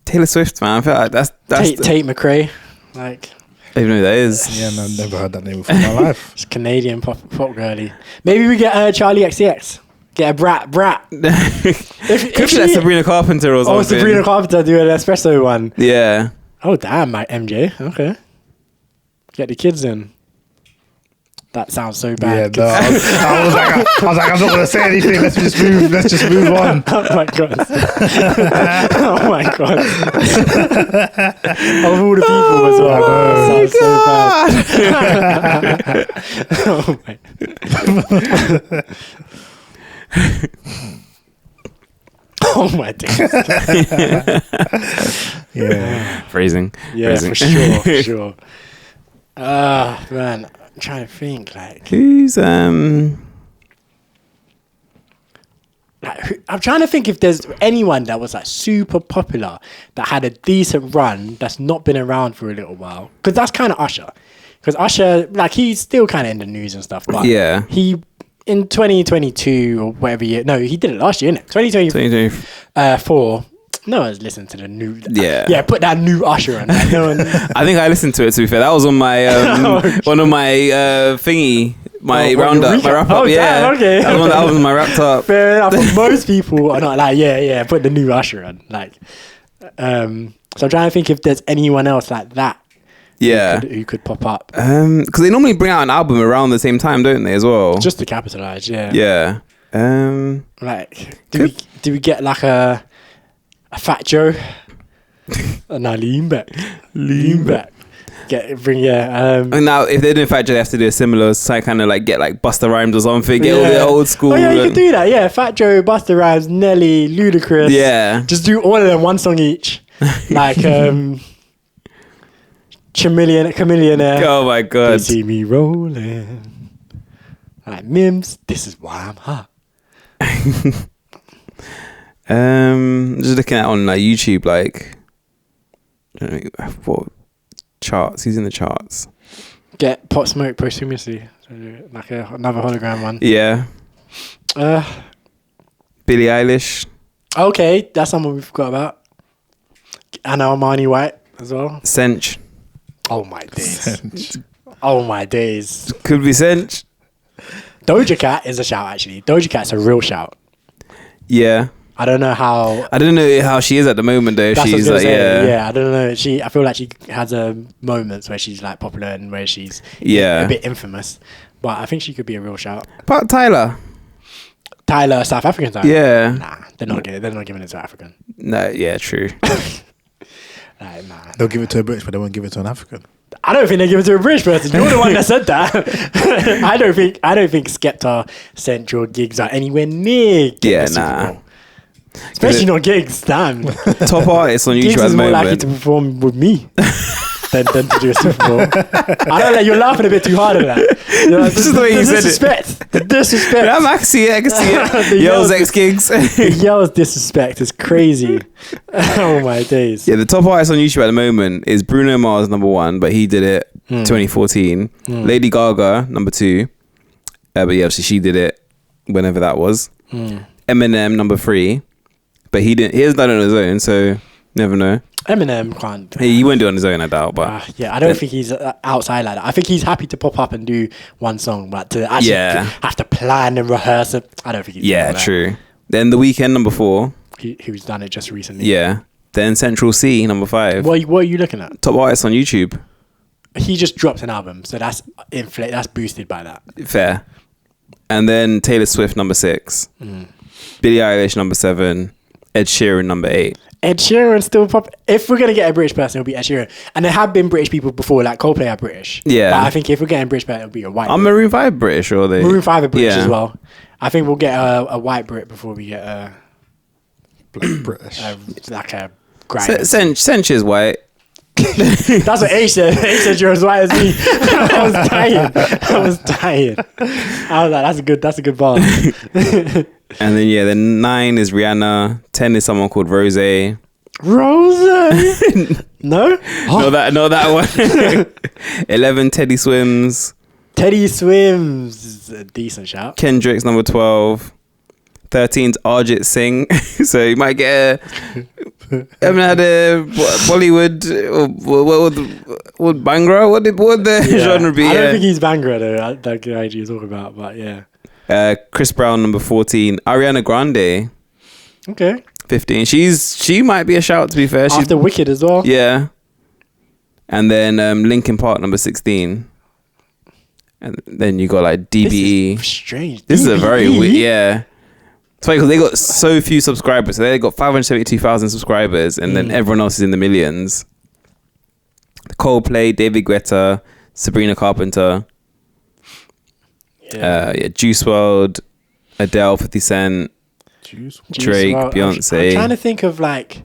Taylor Swift, man. I feel like that's Tate McRae, like. I don't even know who that is. Yeah, no, I've never heard that name before in my life. It's Canadian pop girly. Maybe we get Charlie XCX. Get a brat. Could be like Sabrina Carpenter or something. Oh, Sabrina Carpenter do an espresso one. Yeah. Oh damn, my MJ. Okay. Get the kids in. That sounds so bad. Yeah, no, I was like, I'm not gonna say anything. Let's just move on. Oh my god. Oh my god. Of all the people as well. Oh my days. Yeah. Phrasing. Yeah, Phrasing. for sure. Man, I'm trying to think like Who's I'm trying to think if there's anyone that was like super popular that had a decent run that's not been around for a little while. Because that's kind of Usher. Because Usher, like, he's still kind of in the news and stuff. But Yeah. he, in 2022 or whatever year, no, he did it last year, innit? 2024. No one's listened to the new. Yeah. Put that new Usher on. Like, no one, I think I listened to it, to be fair. That was on my one of my thingy, my roundup, my wrap up. Oh, yeah, damn, okay. That was my wrapped up. fair enough. But most people are not like, put the new Usher on. Like, so I'm trying to think if there's anyone else like that. Yeah, who could pop up. Because they normally bring out an album around the same time, don't they? As well. Just to capitalize, yeah. Yeah. Like, do we get like a Fat Joe? No, lean back. And now, if they're doing Fat Joe, they have to do a similar kind of like get like Busta Rhymes or something. Get all the old school. Oh yeah, you could do that. Yeah, Fat Joe, Busta Rhymes, Nelly, Ludacris. Yeah. Just do all of them one song each. Like Chameleon. Oh my They god. see me rolling. Like Mims, this is why I'm hot. Just looking at on like YouTube, like I don't know what charts. He's in the charts. Get Pop Smoke posthumously, like another hologram one. Yeah. Billie Eilish. Okay, that's someone we forgot about. Anna Armani White as well. Sench. Oh my days. Oh my days. Could be Sench. Doja Cat is a shout actually. Doja Cat's a real shout. Yeah. I don't know how. I don't know how she is at the moment though. That's She's what I was like, gonna say. yeah. I don't know. I feel like she has moments where she's like popular and where she's Yeah. a bit infamous. But I think she could be a real shout. But Tyler. South African Tyler. Yeah. Nah, they're not giving it to African. No. Yeah. True. Like, nah. They'll give it to a British, but they won't give it to an African. I don't think they give it to a British person. You're the one that said that. I don't think Skepta Central gigs are anywhere near. Yeah, the Super nah. Bowl. Especially not gigs. Damn. Top artists on YouTube Gigs at is the more likely moment. to perform with me than to do a Super Bowl. I don't know. You're laughing a bit too hard at that. You're like, This is the way you said it. The disrespect. Yeah, I can see it. The Yells yells- X Gigs. The yells disrespect is crazy. Oh my days. Yeah, the top artist on YouTube at the moment is Bruno Mars, number 1, but he did it 2014. Lady Gaga, number 2. But yeah, obviously she did it whenever that was. Eminem, number 3. But he hasn't done it on his own, so never know. Eminem can't. He won't do it on his own, I doubt. But Yeah, I don't think he's outside like that. I think he's happy to pop up and do one song, but to actually have to plan and rehearse it, I don't think he's doing all that. true. Then The Weeknd, number 4. Who's done it just recently. Yeah. Then Central C, number 5. What are you looking at? Top artist on YouTube. He just dropped an album, so that's boosted by that. Fair. And then Taylor Swift, number 6. Billie Eilish, number 7. Ed Sheeran, number 8. Ed Sheeran still pop. If we're gonna get a British person, it'll be Ed Sheeran. And there have been British people before, like Coldplay are British. Yeah. But I think if we're getting a British person, it'll be a white. Maroon 5 British, or are they? Maroon 5 are British Yeah. as well. I think we'll get a white Brit before we get a Black British. like a grind. Sench is white. That's what H said. H said you're as white as me. I was dying. I was like, that's a good bar. And then then 9 is Rihanna. 10 is someone called Rose. Rose? No? No, that one. 11, Teddy Swims. Teddy Swims is a decent shout. Kendrick's number 12. 13's Arjit Singh. So you might get haven't had a Bollywood what Bhangra? What would the genre be? I don't think he's Bhangra though. That guy you're talking about, but yeah. Chris Brown, number 14. Ariana Grande, Okay. 15. She might be a shout, to be fair. She's, After Wicked as well. yeah. And then Linkin Park, number 16. And then you got like DBE. This is strange. This is a very DBE? weird, yeah. It's funny because they got so few subscribers. So they got 572,000 subscribers, and then everyone else is in the millions. Coldplay, David Guetta, Sabrina Carpenter, Juice WRLD, Adele, 50 Cent, Drake, Beyonce. I'm trying to think of like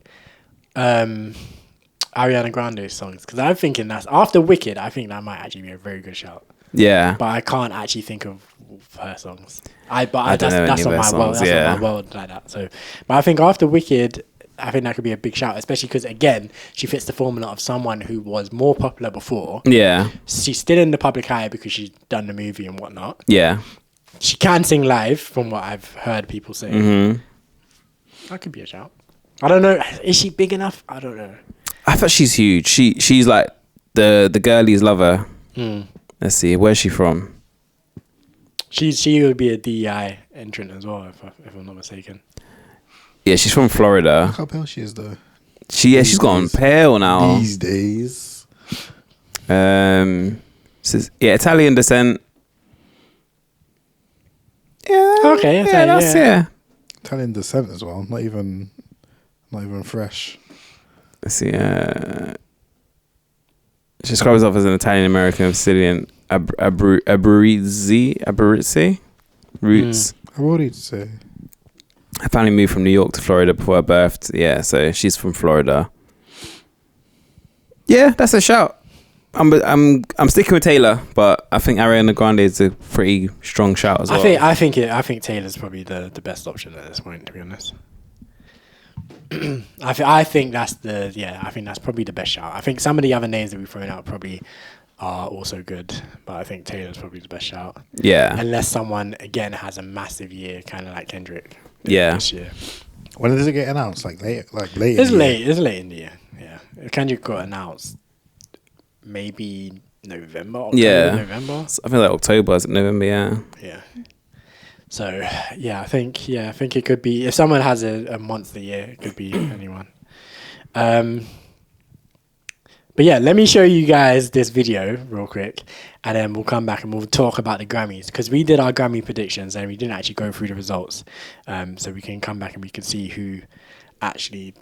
Ariana Grande songs, because I'm thinking that's after Wicked. I think that might actually be a very good shout. Yeah, but I can't actually think of her songs. I don't know that's any on of my her world. songs, That's yeah. on my world like that. So, but I think after Wicked, I think that could be a big shout, especially because again, she fits the formula of someone who was more popular before. Yeah, She's still in the public eye because she's done the movie and whatnot. yeah. She can sing live, from what I've heard people say. Mm-hmm. That could be a shout. I don't know. Is she big enough? I don't know. I thought she's huge. She's like the girlies love her. Let's see, where's she from? She would be a DEI entrant as well, if I'm not mistaken. Yeah, she's from Florida. Look how pale she is, though. She's gone pale now. These days. Says, Italian descent. Yeah. Okay, that's yeah. Italian descent as well. Not even fresh. Let's see. She describes herself as an Italian American Sicilian Abruzzi roots. What did you say? Her family moved from New York to Florida before her birth. Yeah, so she's from Florida. Yeah, that's a shout. I'm sticking with Taylor, but I think Ariana Grande is a pretty strong shout as well. I think Taylor's probably the best option at this point, to be honest. I think that's probably the best shout. I think some of the other names that we've thrown out probably are also good, but I think Taylor's probably the best shout. Yeah. Unless someone again has a massive year, kind of like Kendrick. Yeah. This year. When does it get announced? Like late. It's late. It's late in the year. Yeah. Kendrick got announced maybe November. November. I feel like October, is it November? Yeah. Yeah. So I think it could be, if someone has a monster year, it could be anyone. But yeah, let me show you guys this video real quick, and then we'll come back and we'll talk about the Grammys, because we did our Grammy predictions and we didn't actually go through the results. So we can come back and we can see who actually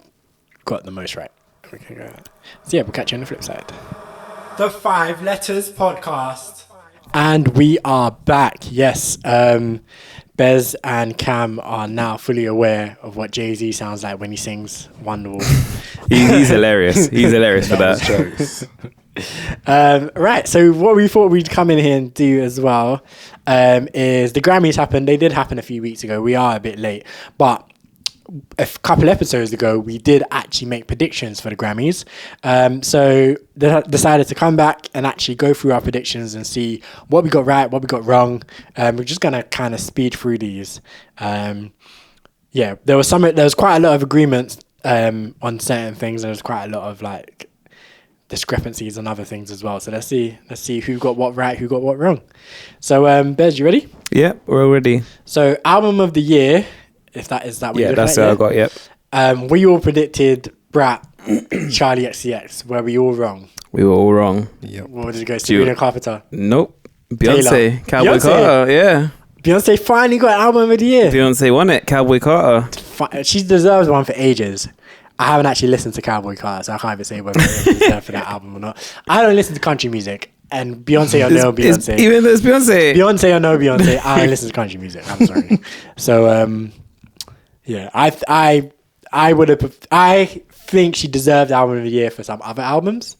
got the most right. Okay, so yeah, we'll catch you on the flip side. The 5 Letters Podcast. And we are back. Yes. Bez and Cam are now fully aware of what Jay-Z sounds like when he sings Wonderwall. He's hilarious. He's hilarious for that. Right. So what we thought we'd come in here and do as well is the Grammys happened. They did happen a few weeks ago. We are a bit late, but a couple episodes ago, we did actually make predictions for the Grammys. So they decided to come back and actually go through our predictions and see what we got right, what we got wrong. We're just going to kind of speed through these. There was quite a lot of agreements on certain things, and there's quite a lot of like discrepancies on other things as well. So let's see who got what right, who got what wrong. So Bez, you ready? Yeah, we're all ready. So album of the year, if that is that what you're looking that's at, what I got. Yep. We all predicted Brat, Charlie XCX. Were we all wrong? We were all wrong. Yep. What did it go? Sabrina Carpenter. Nope. Beyonce. Taylor. Cowboy Beyonce. Carter. Yeah. Beyonce finally got album of the year. Beyonce won it. Cowboy Carter. She deserves one for ages. I haven't actually listened to Cowboy Carter, so I can't even say whether it deserved for that album or not. I don't listen to country music, and Beyonce or no Beyonce. Even though it's Beyonce. Beyonce or no Beyonce, I don't listen to country music. I'm sorry. So, I would have. I think she deserved album of the year for some other albums.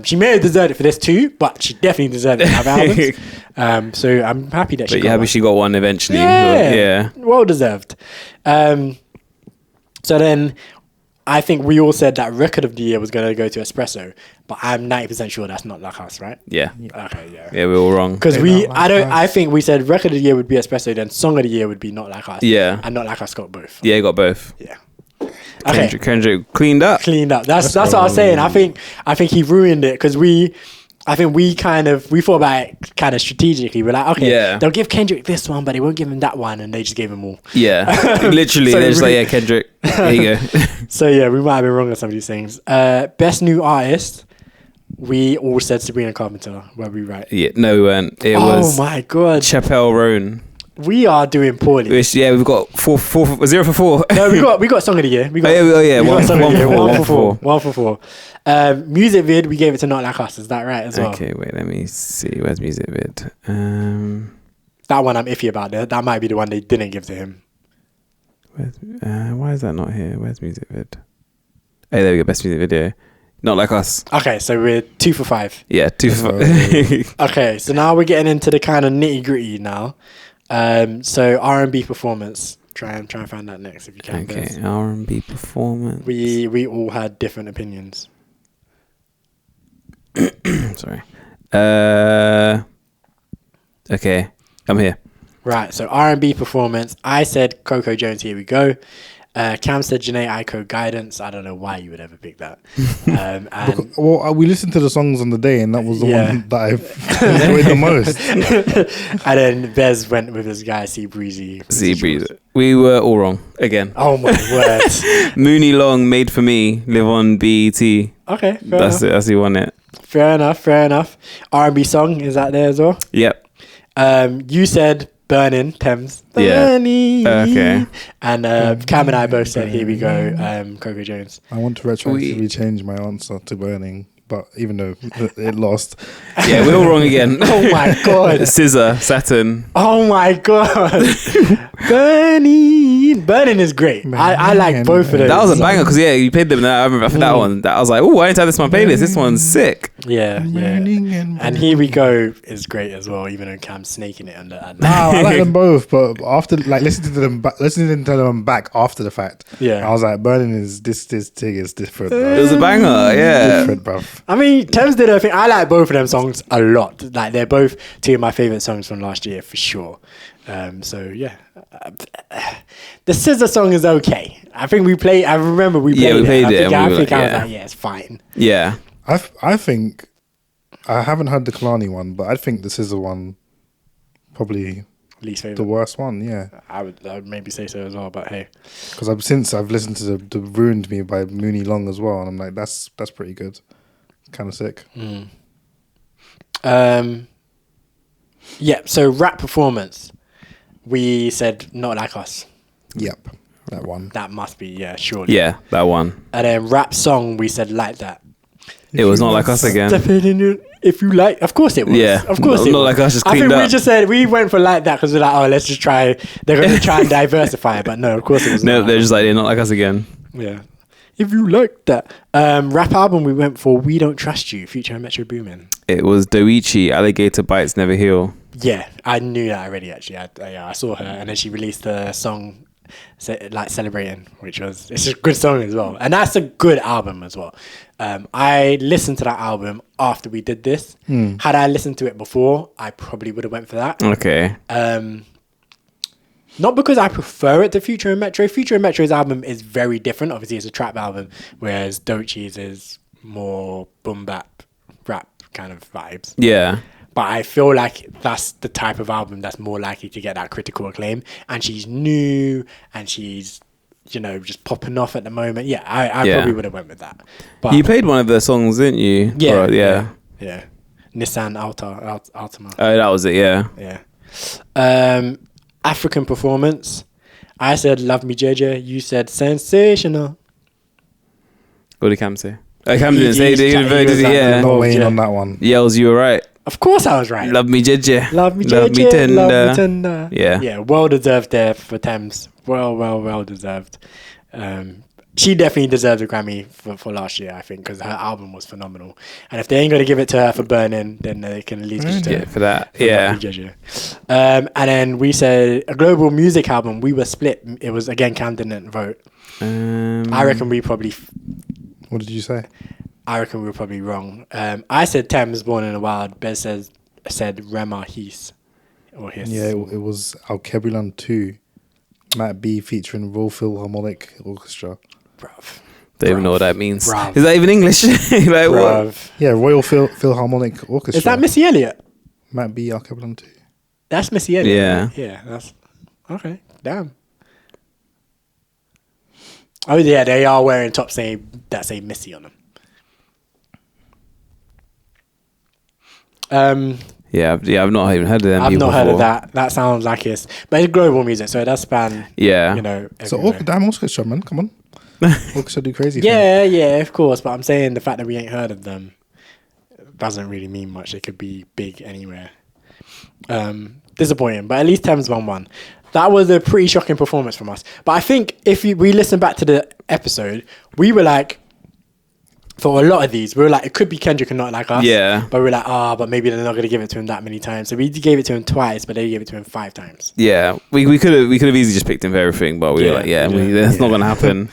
She may have deserved it for this too, but she definitely deserved it for other albums. So I'm happy that she. But you're happy she got one eventually. Yeah, well deserved. So then, I think we all said that record of the year was going to go to Espresso, but I'm 90% sure that's not Like Us, right? Yeah. Okay, yeah. Yeah, we're all wrong. Because I think we said record of the year would be Espresso, then song of the year would be Not Like Us. Yeah. And Not Like Us got both. Yeah, you got both. Yeah. Okay. Kendrick cleaned up. That's what I was saying. I think he ruined it because we I think we thought about it kind of strategically. We're like, okay, they'll give Kendrick this one, but they won't give him that one, and they just gave him all. Yeah, literally, So they're just like, yeah, Kendrick, there you go. So yeah, we might have been wrong on some of these things. Best new artist, we all said Sabrina Carpenter. Were we right? Yeah, no, we weren't. It was. Oh my god, Chappelle Roan. we are doing poorly. Which, yeah, we've got 0 for 4. No, we got song of the year. We got, one for four. 1 for 4. Music vid, we gave it to Not Like Us. Is that right as well? Okay, wait, let me see. Where's music vid? That one I'm iffy about. That might be the one they didn't give to him. Why is that not here? Where's music vid? Oh, there we go. Best music video. Not Like Us. Okay, so we're 2 for 5. Yeah, 2 for 5. Okay, so now we're getting into the kind of nitty gritty now. So R&B performance. Try and find that next if you can. Okay, R&B performance. We all had different opinions. Sorry. Okay, I'm here. Right, so R&B performance. I said Coco Jones, Here We Go. Cam said Janae Aiko, Guidance. I don't know why you would ever pick that. And we listened to the songs on the day, and that was the one that I enjoyed the most. And then Bez went with this guy, Sea Breezy. We were all wrong again. Oh my word. Mooney Long, Made for Me, live on BET. Okay, That's it. That's who won it. Fair enough. R&B song, is that there as well? Yep. You said Burning, Thames. Burning. Yeah. Okay. And Cam and I both said, Here We Go, Coco Jones. I want to retroactively change my answer to Burning, but even though it lost. Yeah, we're all wrong again. Oh my God. Scissor, Saturn. Oh my God. Burning is great. I like both of them. That was a banger because, you played them. I remember after that one. I was like, oh, I need to add this to my playlist. This one's sick. Yeah. And Here We Go is great as well, even though Cam's snaking it under. No, I like them both, but after listening to them back after the fact, I was like, Burning is this thing is different. Bro. It was a banger, Different, bro. I mean, Thames did her thing. I like both of them songs a lot. Like, they're both 2 of my favorite songs from last year for sure. So yeah, the Scissor song is okay. I think we played. I remember we played it. I think I was like, yeah, it's fine. Yeah, I think I haven't heard the Kalani one, but I think the Scissor one probably least favorite, the worst one. Yeah, I would maybe say so as well. But hey, because I've listened to the Ruined Me by Mooney Long as well, and I'm like, that's pretty good. Kind of sick. Yeah. So rap performance. We said Not Like Us. Yep, that one. That must be, surely. Yeah, that one. And then rap song, we said Like That. It was Not Like Us again. If you like, of course it was. Yeah, of course it Not was. Like Us just I cleaned think up. we just said we went for Like That because we're like, let's just try. They're going to try and diversify it, but no, of course it was. No, they're just like, they're Not Like Us again. Yeah. If you like that. Rap album, we went for We Don't Trust You, Future and Metro Boomin. It was Doichi, Alligator Bites Never Heal. Yeah, I knew that already. Actually, I saw her, and then she released a song, Celebrating, it's a good song as well, and that's a good album as well. I listened to that album after we did this. Had I listened to it before, I probably would have went for that. Okay. Not because I prefer it to Future and Metro. Future and Metro's album is very different. Obviously, it's a trap album, whereas Doichi's is more boom bap, rap kind of vibes. Yeah. But I feel like that's the type of album that's more likely to get that critical acclaim. And she's new and she's, just popping off at the moment. Yeah, I probably would have went with that. But you played one of the songs, didn't you? Yeah. Yeah. Nissan Altima. Oh, that was it, yeah. Yeah. African performance. I said Love Me JJ. You said Sensational. What did Cam say? Cam didn't say it. Not weighing on that one. Yells, you were right. Of course I was right. Love me JJ. Love me JJ. Love me tender. Love me tender. Yeah. Yeah, well deserved there for Thames. Well deserved. She definitely deserves a Grammy for last year, I think, because her album was phenomenal. And if they ain't going to give it to her for Burning, then they can at least just do it for that. And then we said a global music album. We were split. It was, again, Cam didn't vote. I reckon we probably... What did you say? I reckon we were probably wrong. I said Thames, Born in the Wild. Bez said Rema Heath. Or Hiss. Yeah, it was Alkebulan 2. Matt B featuring Royal Philharmonic Orchestra. Bruv. Don't even know what that means. Bruv. Is that even English? Like what? Bruv. Yeah, Royal Philharmonic Orchestra. Is that Missy Elliott? Might be Archipelago too. That's Missy Elliott. Yeah. Right? Yeah, that's okay. Damn. Oh yeah, they are wearing tops that say Missy on them. I've not even heard of them. I've people not heard of before. that. That sounds like but it's global music, so it does span. Yeah. You know. So everywhere. damn orchestra, man. Come on. Orchestra do crazy things. Yeah, of course. But I'm saying the fact that we ain't heard of them doesn't really mean much. They could be big anywhere. Disappointing, but at least Thames won. That was a pretty shocking performance from us. But I think if we listen back to the episode, we were like, for a lot of these, we were like, it could be Kendrick and not like us. Yeah. But we were like, but maybe they're not going to give it to him that many times. So we gave it to him twice, but they gave it to him 5 times. Yeah, we could have easily just picked him for everything, but we were like, that's not gonna happen.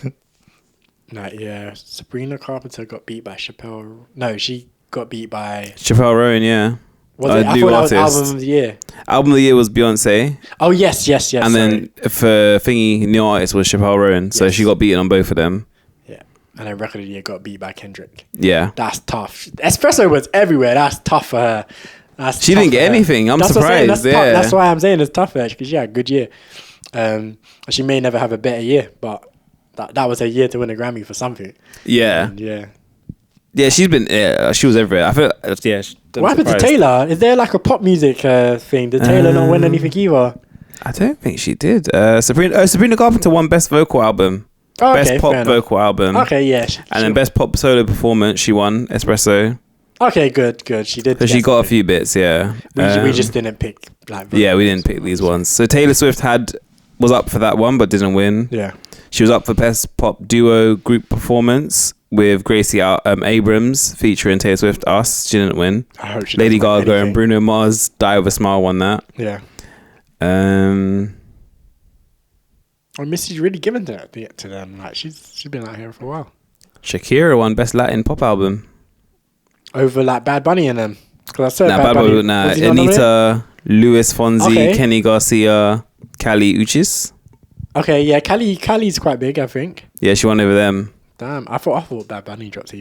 Sabrina Carpenter got beat by Chappelle. No, she got beat by Chappelle Rowan, yeah. Was it? I thought that was album of the year. Album of the year was Beyonce. Oh yes. And then for thingy, new artist was Chappelle Rowan, so she got beaten on both of them. Yeah, and then record of the year got beat by Kendrick. Yeah, that's tough. Espresso was everywhere. That's tough for her. She didn't get anything. I'm surprised. That's why I'm saying it's tough for her because she had a good year. She may never have a better year, but that was her year to win a Grammy for something. Yeah. And yeah, she's been. Yeah, she was everywhere. I feel. Yeah. What happened to Taylor? Is there like a pop music thing? Did Taylor not win anything either? I don't think she did. Sabrina Carpenter won Best Vocal Album. Oh, Best Pop Vocal Album. Okay, yeah. And then Best Pop Solo Performance, she won Espresso. Okay, good. She did. So she got a few bits, yeah. We just didn't pick like. Yeah, we didn't pick these ones. So Taylor Swift was up for that one, but didn't win. Yeah. She was up for Best Pop Duo Group Performance with Gracie Abrams featuring Taylor Swift. Us, she didn't win. I hope she Lady Gaga and Bruno Mars, Die With a Smile won that. Yeah. Missy's really given to them. Like she's been out here for a while. Shakira won Best Latin Pop Album over like Bad Bunny and them. Because I said Bad Bunny. Anita, Luis Fonsi, Kenny Garcia, Kali Uchis. Okay, yeah, Kali's quite big, I think. Yeah, she won over them. Damn, I thought Bad Bunny dropped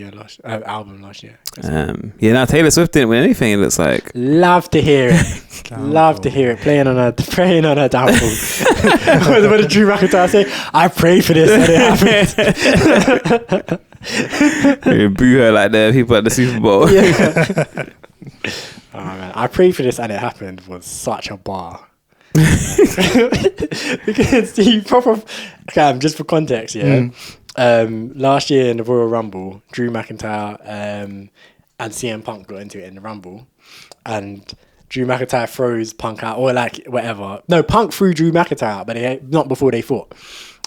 album last year. Taylor Swift didn't win anything. It looks like. Love to hear it. Love to hear it. Playing on her downfall. What did Drew McIntyre say? I prayed for this and it happened. Boo her like the people at the Super Bowl. Yeah. Oh man, I prayed for this and it happened was such a bar. Because he proper. Just for context, yeah. Last year in the Royal Rumble, Drew McIntyre and CM Punk got into it in the Rumble, and Drew McIntyre throws Punk out or like whatever. No, Punk threw Drew McIntyre out, but not before they fought.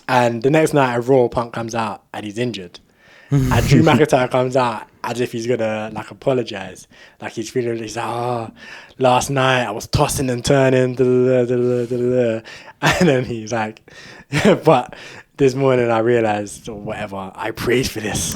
And the next night, a Raw, Punk comes out and he's injured, and Drew McIntyre comes out as if he's gonna like apologize, like he's feeling. He's like, last night I was tossing and turning, and then he's like, but. This morning I realized, or whatever, I prayed for this,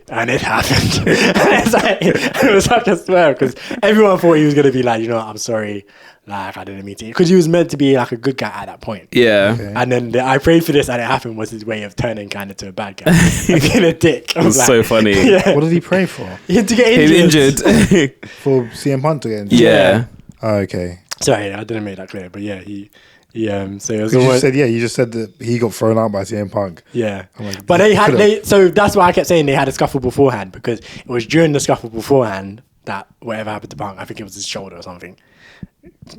and it happened. It was such a swerve because everyone thought he was gonna be like, you know what, I'm sorry, like I didn't mean to, because he was meant to be like a good guy at that point. Yeah. Okay. And then I prayed for this, and it happened was his way of turning kind of to a bad guy, and being a dick. It was like, so funny. Yeah. What did he pray for? He had to get injured. For CM Punk to get injured. Yeah. Oh, okay. Sorry, I didn't make that clear, but yeah, so it was you just said that he got thrown out by CM Punk. Yeah. But so that's why I kept saying they had a scuffle beforehand, because it was during the scuffle beforehand that whatever happened to Punk, I think it was his shoulder or something,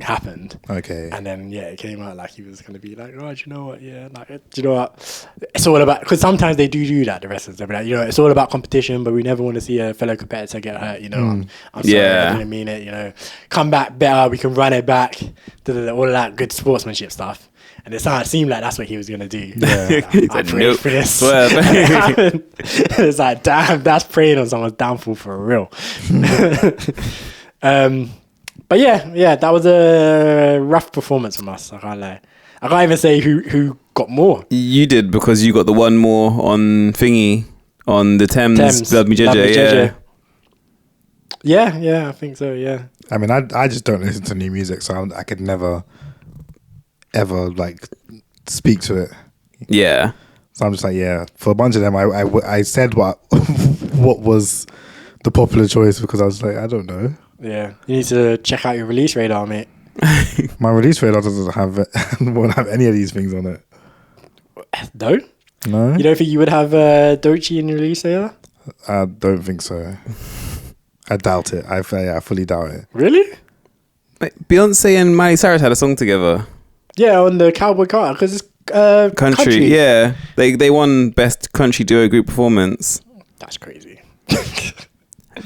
happened. Okay. And then it came out like he was going to be like, oh, do you know what? Yeah, like, do you know what? It's all about, because sometimes they do that, the wrestlers. They'll be like, it's all about competition, but we never want to see a fellow competitor get hurt, I'm sorry, I didn't mean it, come back better, we can run it back, all of that good sportsmanship stuff. And it seemed like that's what he was going to do. Yeah. I prayed for this. It's like, damn, that's praying on someone's downfall for real. But yeah, that was a rough performance from us. I can't lie. I can't even say who got more. You did, because you got the one more on thingy, on the Thames. Love Me JJ. Yeah, I think so. Yeah. I mean, I just don't listen to new music, so I could never, ever like speak to it. Yeah. So I'm just like, yeah. For a bunch of them, I said what was the popular choice because I was like, I don't know. Yeah, you need to check out your release radar, mate. My release radar won't have any of these things on it. No? No? You don't think you would have Doechii in your release radar? I don't think so. I doubt it. I fully doubt it. Really? Like, Beyonce and Miley Cyrus had a song together. Yeah, on the Cowboy Carter, because it's country. Yeah, they won best country duo group performance. That's crazy.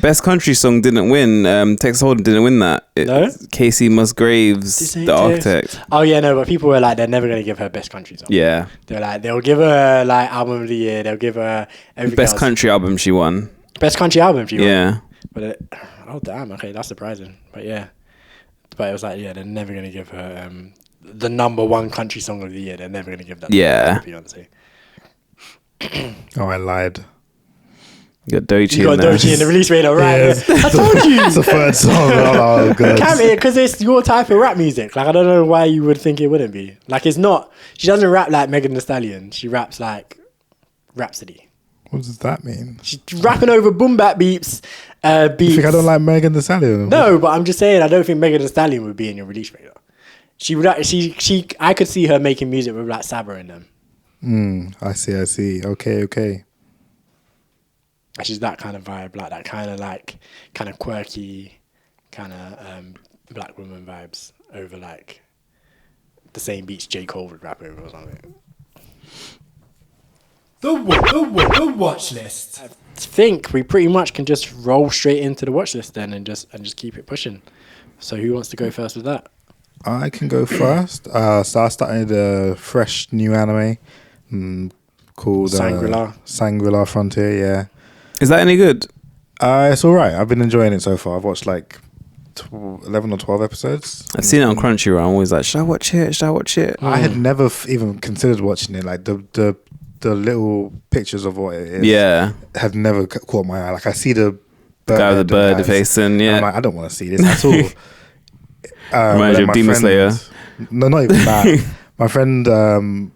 Best country song didn't win. Texas Hold'em didn't win that. No? Casey Musgraves, The Architect. Oh yeah, no, but people were like, they're never gonna give her best country song. Yeah, They're like, they'll give her like album of the year. They'll give her everything best else. country album she won. Best country album she won. Yeah, But oh damn, okay, that's surprising. But yeah, but it was like, yeah, they're never gonna give her the number one country song of the year. They're never gonna give that. Yeah. To Beyonce. Oh, I lied. You got Doechii. You got Doechii in the release radar, right? Yes. I told you. It's the third song. Oh, good. Can't be, because it's your type of rap music. Like, I don't know why you would think it wouldn't be. Like, it's not. She doesn't rap like Megan Thee Stallion. She raps like Rhapsody. What does that mean? She's rapping over boom bap beats. You think I don't like Megan Thee Stallion? No, but I'm just saying I don't think Megan Thee Stallion would be in your release radar. She would. I could see her making music with like Saba in them. I see. Okay. She's that kind of vibe, like that kind of quirky, kind of black woman vibes over like the same beats J. Cole would rap over or something. The watch list. I think we pretty much can just roll straight into the watch list then and just keep it pushing. So who wants to go first with that? I can go first. So I started a fresh new anime called Sangrila Frontier. Yeah. Is that any good? It's all right. I've been enjoying it so far. I've watched like 11 or 12 episodes. I've seen it on Crunchyroll. I'm always like, should I watch it? I had never even considered watching it. Like the little pictures of what it is. Yeah. Have never caught my eye. Like I see the guy with the bird face and yeah. I'm like, I don't want to see this at all. Reminds you of Demon Slayer. No, not even that. My friend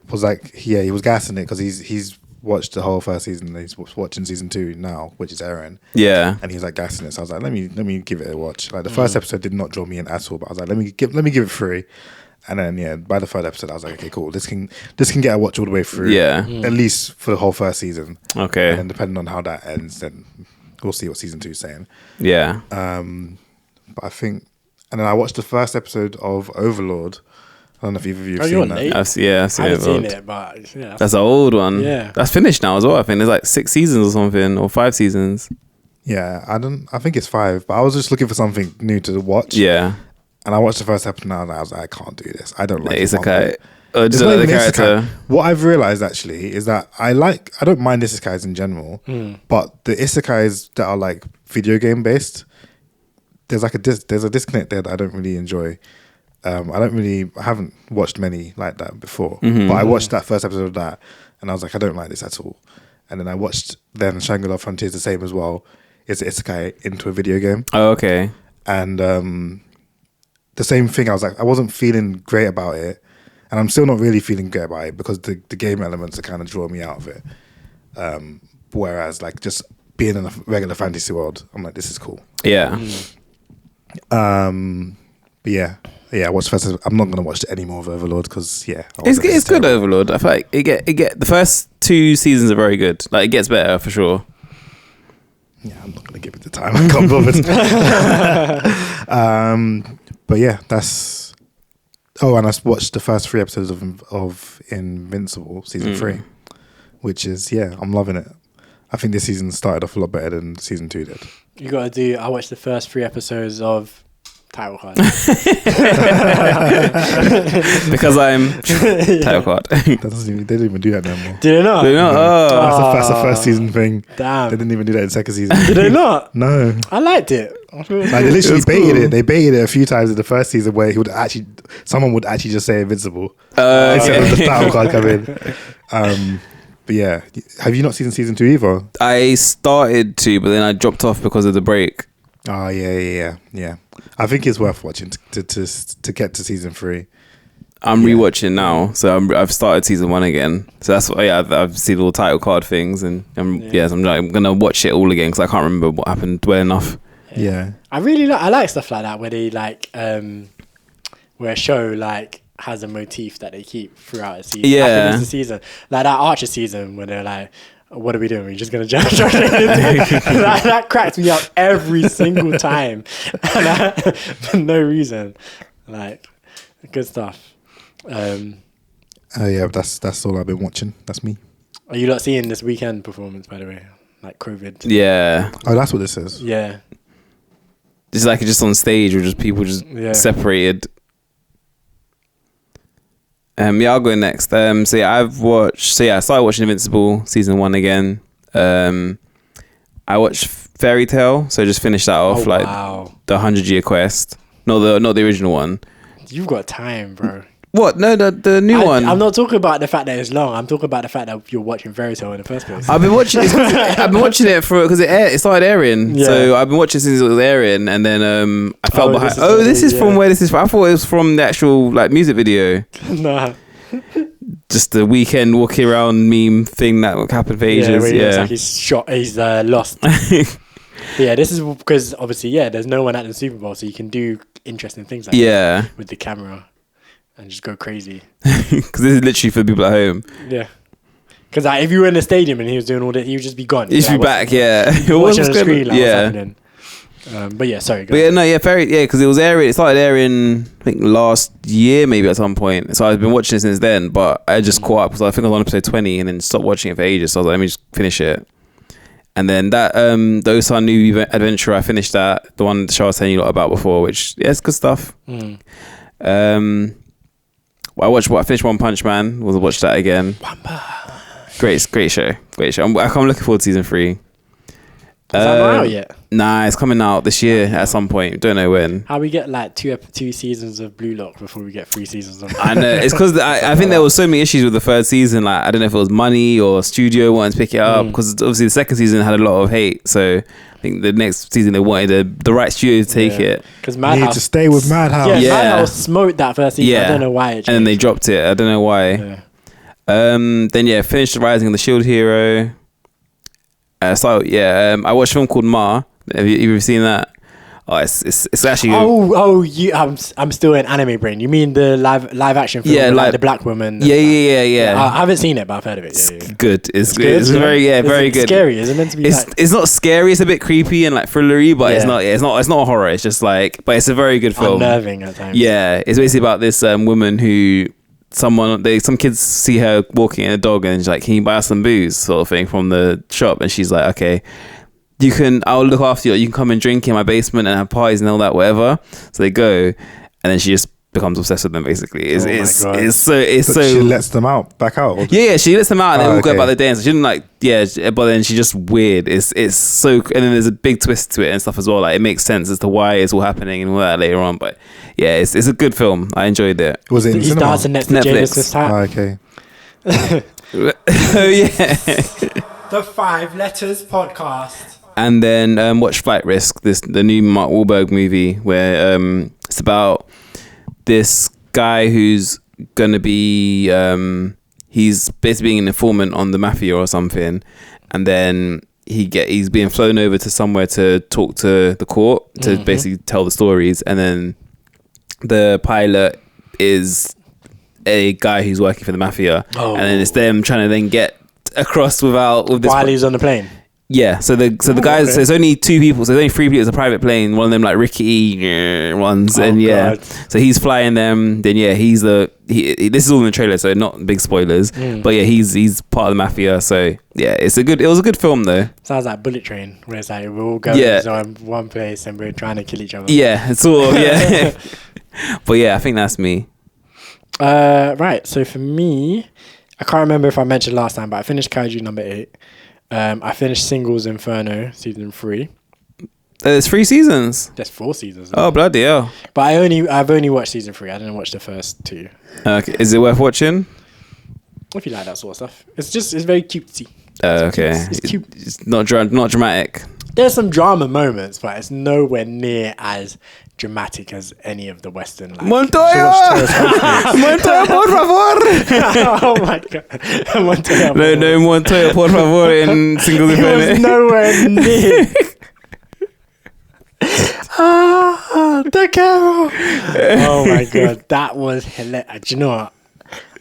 was like, he was gassing it because he's watched the whole first season. And he's watching season 2 now, which is Aaron. Yeah, and he was like gassing it. So I was like, let me give it a watch. Like the first episode did not draw me in at all, but I was like, let me give it free. And then by the third episode, I was like, okay, cool. This can get a watch all the way through. Yeah, at least for the whole first season. Okay, and then depending on how that ends, then we'll see what season 2 is saying. Yeah. But I think, and then I watched the first episode of Overlord. I don't know if either of you have seen that. I've seen it, but yeah, that's an old one. Yeah, that's finished now as well. I think there's like 6 seasons or something, or 5 seasons. Yeah, I think it's 5, but I was just looking for something new to watch. Yeah, and I watched the first episode and I was like, I can't do this. I don't like Isekai. Just another character. What I've realized actually is that I don't mind isekais in general, but the isekais that are like video game based, there's a disconnect there that I don't really enjoy. I haven't watched many like that before, but I watched that first episode of that and I was like, I don't like this at all. And then I watched Shangri-La Frontier is the same as well. It's an isekai into a video game. Oh, okay. And the same thing, I was like, I wasn't feeling great about it. And I'm still not really feeling great about it because the game elements are kind of drawing me out of it. Whereas like just being in a regular fantasy world, I'm like, this is cool. Yeah. But yeah, I watched first. I'm not gonna watch any more of Overlord because it's good. Overlord. I feel like it get the first 2 seasons are very good. Like it gets better for sure. Yeah, I'm not gonna give it the time. I can't bother. But yeah, that's. Oh, and I watched the first 3 episodes of Invincible season 3, which is I'm loving it. I think this season started off a lot better than season 2 did. You gotta do. I watched the first 3 episodes of title card because I'm title card. They didn't even do that no more. Did they not? Oh, that's the first season thing. Damn, they didn't even do that in second season. Did they not? No, I liked it. Like they literally baited it. They baited it a few times in the first season where someone would actually just say Invincible instead of the title card come in. But yeah, have you not seen season 2 either? I started to, but then I dropped off because of the break. Oh yeah. I think it's worth watching to get to season 3. I'm rewatching now, so I've started season 1 again. So that's why I've seen all the title card things, and so I'm gonna watch it all again because I can't remember what happened well enough. Yeah. I really I like stuff like that where they like where a show like has a motif that they keep throughout a season. Yeah. Like the season, like that Archer season when they're like, what are we doing? We're just gonna jump that cracks me up every single time, for no reason. Like, good stuff. Yeah, that's all I've been watching. That's me. Are you not seeing this weekend performance, by the way? Like COVID. Yeah. Oh, that's what this is. Yeah. It's like just on stage or just people just separated. I'll go next. I started watching Invincible season 1 again. I watched Fairy Tale, so I just finished that off, the 100-year quest. Not the original one. You've got time, bro. What? No, the new one. I'm not talking about the fact that it's long. I'm talking about the fact that you're watching Fairy Tale in the first place. I've been watching it because it started airing. Yeah. So I've been watching since it was airing, and then I fell behind. This is from where this is from. I thought it was from the actual like music video. Nah. Just the weekend walking around meme thing that happened for ages. Looks like he's lost. Yeah, this is because obviously, there's no one at the Super Bowl, so you can do interesting things like that with the camera and just go crazy. Because this is literally for people at home. Yeah. Because if you were in the stadium and he was doing all that, he would just be gone. He'd just be back, Watching the screen, what's happening. But sorry. Because it started airing, I think last year maybe at some point. So I've been watching it since then, but I just caught up because I think I was on episode 20 and then stopped watching it for ages. So I was like, let me just finish it. And then that Those Are New Adventure, I finished that, the one the show I was telling you a lot about before, which it's good stuff. I finished One Punch Man. We'll watch that again. Great show. I'm looking forward to season 3. Is that not out yet? Nah, it's coming out this year at some point. Don't know when. How we get like two seasons of Blue Lock before we get 3 seasons of I know. It's because I think there was so many issues with the third season. Like I don't know if it was money or studio wanting to pick it up, because obviously the second season had a lot of hate. So I think the next season they wanted the right studio to take it. Because Madhouse need to stay with Madhouse. Madhouse smoked that first season. I don't know why. And then they dropped it. I don't know why. Finished Rising of the Shield Hero. I watched a film called Ma. Have you seen that? Oh, it's actually. I'm still in anime brain. You mean the live action film? Yeah, like the black woman. Yeah. I haven't seen it, but I've heard of it. It's good. It's good. It's very good. Scary. Is it meant to be? It's not scary. It's a bit creepy and like thrillery, but it's not horror. It's just like, but it's a very good film. Unnerving at times. Yeah, it's basically about this woman who. Some kids see her walking in a dog and she's like, can you buy us some booze sort of thing from the shop? And she's like, okay, I'll look after you. You can come and drink in my basement and have parties and all that, whatever. So they go, and then she just becomes obsessed with them basically. It's so she lets them back out. Yeah, she lets them out and they all go about their day. So she didn't but then she's just weird. It's so, and then there's a big twist to it and stuff as well. Like it makes sense as to why it's all happening and all that later on. But yeah, it's a good film. I enjoyed it. Was it in He's dancing next to Netflix? Okay. Oh yeah. The 5 Letters Podcast. And then watch Flight Risk, the new Mark Wahlberg movie where it's about this guy who's gonna be he's basically being an informant on the mafia or something, and then he's being flown over to somewhere to talk to the court to basically tell the stories, and then the pilot is a guy who's working for the mafia, and then it's them trying to then get across with this while he's on the plane. Yeah, so the guys, so there's only 2 people, so there's only 3 people. It's a private plane. One of them like rickety ones, and God. So he's flying them. Then this is all in the trailer, so not big spoilers. But yeah, he's part of the mafia. So yeah, it was a good film though. Sounds like Bullet Train, where it's like we're all going to one place and we're trying to kill each other. Yeah, it's all But yeah, I think that's me. Right. So for me, I can't remember if I mentioned last time, but I finished Kaiju number 8. I finished Singles Inferno season 3. There's 3 seasons. There's 4 seasons. Oh bloody hell! But I've only watched season 3. I didn't watch the first 2. Okay, is it worth watching? If you like that sort of stuff, it's very cutesy. Okay. It's cute. It's not dramatic. There's some drama moments, but it's nowhere near as dramatic as any of the Western. Like, Montoya! Montoya, por favor! Oh my god. Montoya. No, Montoya, por favor, in single It was defendant. nowhere near. The camera. Oh my god, that was hilarious. Do you know what?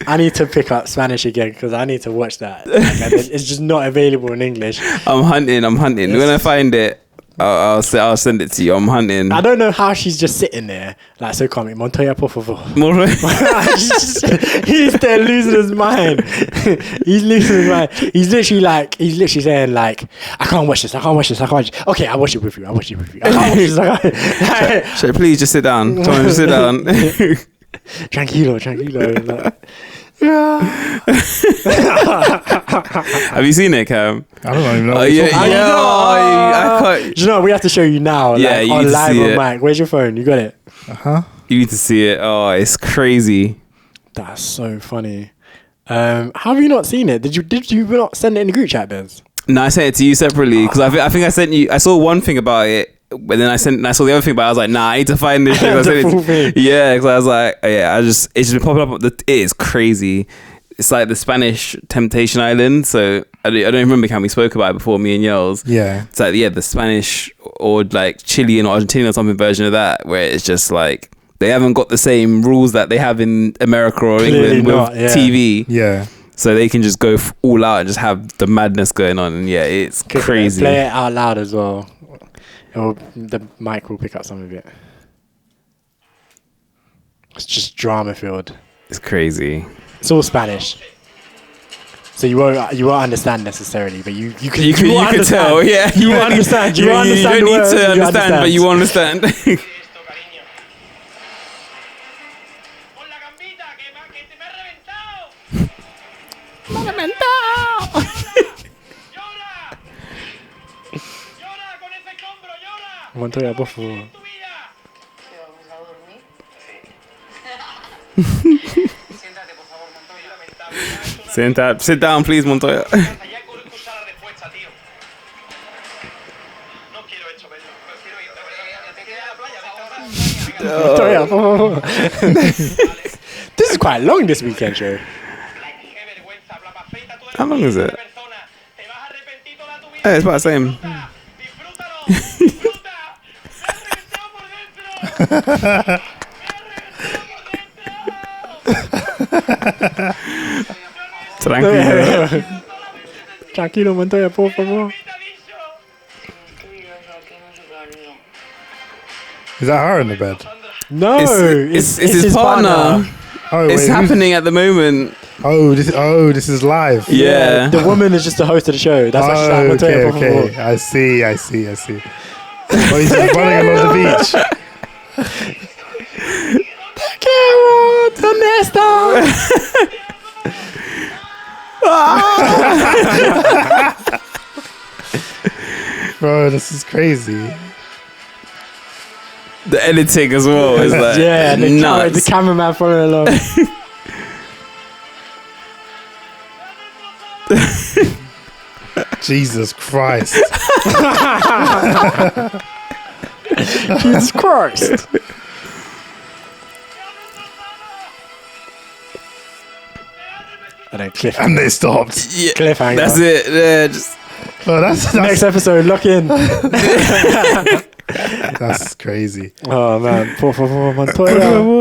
I need to pick up Spanish again because I need to watch that. Like, it's just not available in English. I'm hunting. When I find it, I'll send it to you. I'm hunting. I don't know how she's just sitting there, like so calmly. Montoya, por favor. He's there losing his mind. He's losing his mind. He's literally saying like, I can't watch this. Okay, I'll watch it with you. I can't watch this. So please just sit down. Come on, just sit down. Tranquilo. Like, yeah. Have you seen it, Cam? I don't even know. I can't. Do you know what? We have to show you now? Yeah, like, you on need to live see on it. mic. Where's your phone? You got it? You need to see it. Oh, it's crazy. That's so funny. How have you not seen it? Did you not send it in the group chat, Benz? No, I sent it to you separately because I think I sent you. I saw one thing about it, but then I saw the other thing. But I was like, nah, I need to find this thing. The full thing. Yeah, because I was like, it's just been popping up. It is crazy. It's like the Spanish Temptation Island. So I don't even remember how we spoke about it before, me and Yells. Yeah. It's like the Spanish or like Chilean or Argentinian or something version of that, where it's just like they haven't got the same rules that they have in America or Clearly England not, with TV. Yeah. So they can just go all out and just have the madness going on. And yeah, it's crazy. Play it out loud as well. The mic will pick up some of it. It's just drama filled. It's crazy. It's all Spanish. So you won't understand necessarily, but you can You can tell, yeah. You will understand. You don't understand. need to understand, but you understand. Montoya, por favor. Sit down, please, Montoya. Montoya, por favor. This is quite long, this weekend show. How long is it? Hey, it's about the same. Tranquilo. Tranquilo, Montoya, por favor. Is that her in the bed? No, It's his partner. Oh, It's wait, happening at the moment. This is live. Yeah. The woman is just the host of the show. That's why she's like, Montoya, por favor. Okay. I see. Oh, he's just running along the beach. ¿Dónde está? Bro, this is crazy. The editing as well is like Yeah, the nuts. cameraman following along. Jesus Christ. Jesus Christ. And then cliff. And they stopped. Yeah, Cliffhanger. that's it. Yeah, just Oh, that's Next episode, lock in. that's crazy. Oh man, por favor, Montoya.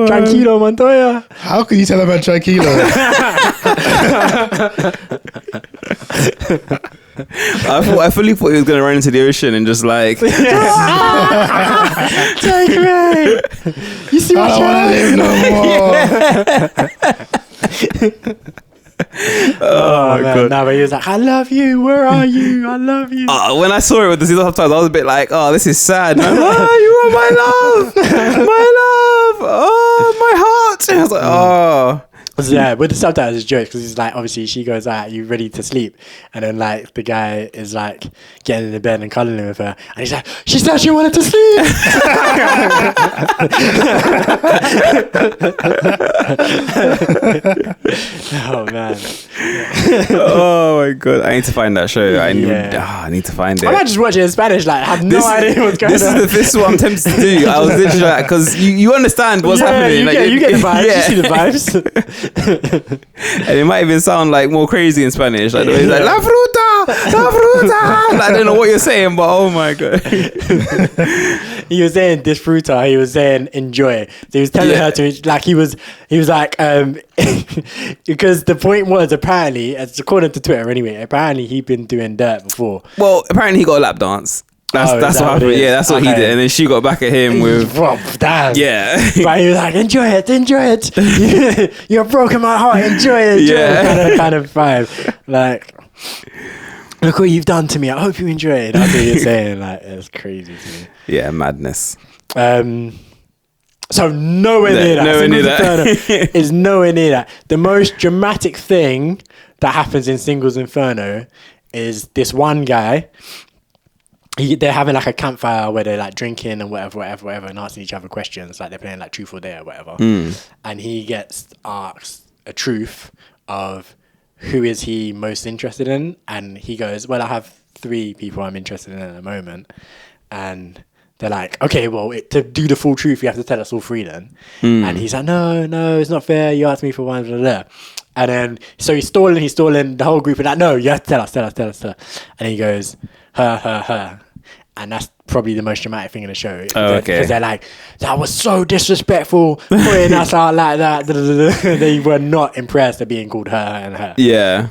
Tranquilo, Montoya. How can you tell about tranquilo? I fully thought he was gonna run into the ocean and just like Take me. You see I what don't want to live no more. Oh my man, God. no, but he was like, I love you. Where are you? I love you. when I saw it with the season subtitles, I was a bit like, oh, this is sad. And I'm like, oh, you are my love, oh, my heart. And I was like, oh. So, yeah, with the subtitles it's jokes because he's like, obviously she goes, you ready to sleep? And then like the guy is like getting in the bed and cuddling with her, and he's like, she said she wanted to sleep. Oh man. Oh my god, I need to find that show. I need to find it. I might just watch it in Spanish. Like, I have no idea what's going on. This is what I'm tempted to do. I was literally like, because you understand what's happening. You get the vibes. You see the vibes. And it might even sound like more crazy in Spanish. Like the way he's like, la fruta, la fruta. Like, I don't know what you're saying, but oh my god. He was saying disfruta. He was saying enjoy. So he was telling her to, like, he was like, because the point was, apparently, it's according to Twitter anyway, apparently he'd been doing dirt before. Well, apparently he got a lap dance. That's what happened. Yeah, that's what he did. And then she got back at him with... damn. Yeah. But he was like, enjoy it. You're broken my heart. Enjoy it. Kind of vibe. Like, look what you've done to me. I hope you enjoy it. That's what you're saying. Like, it's crazy to me. Yeah, madness. So nowhere near that. Nowhere near that. Is nowhere near that. The most dramatic thing that happens in Singles Inferno is this one guy. They're having like a campfire where they're like drinking and whatever, and asking each other questions, like they're playing like truth or dare or whatever. And he gets asked a truth of who is he most interested in, and he goes, well, I have 3 people I'm interested in at the moment. And they're like, okay, well, to do the full truth, you have to tell us all 3 then. And he's like, no, it's not fair. You asked me for one, blah, blah, blah. And then, so he's stalling. The whole group are like, no, you have to tell us. And he goes, her. And that's probably the most dramatic thing in the show. Oh, okay. Because they're like, that was so disrespectful, putting us out like that. They were not impressed at being called her and her. Yeah.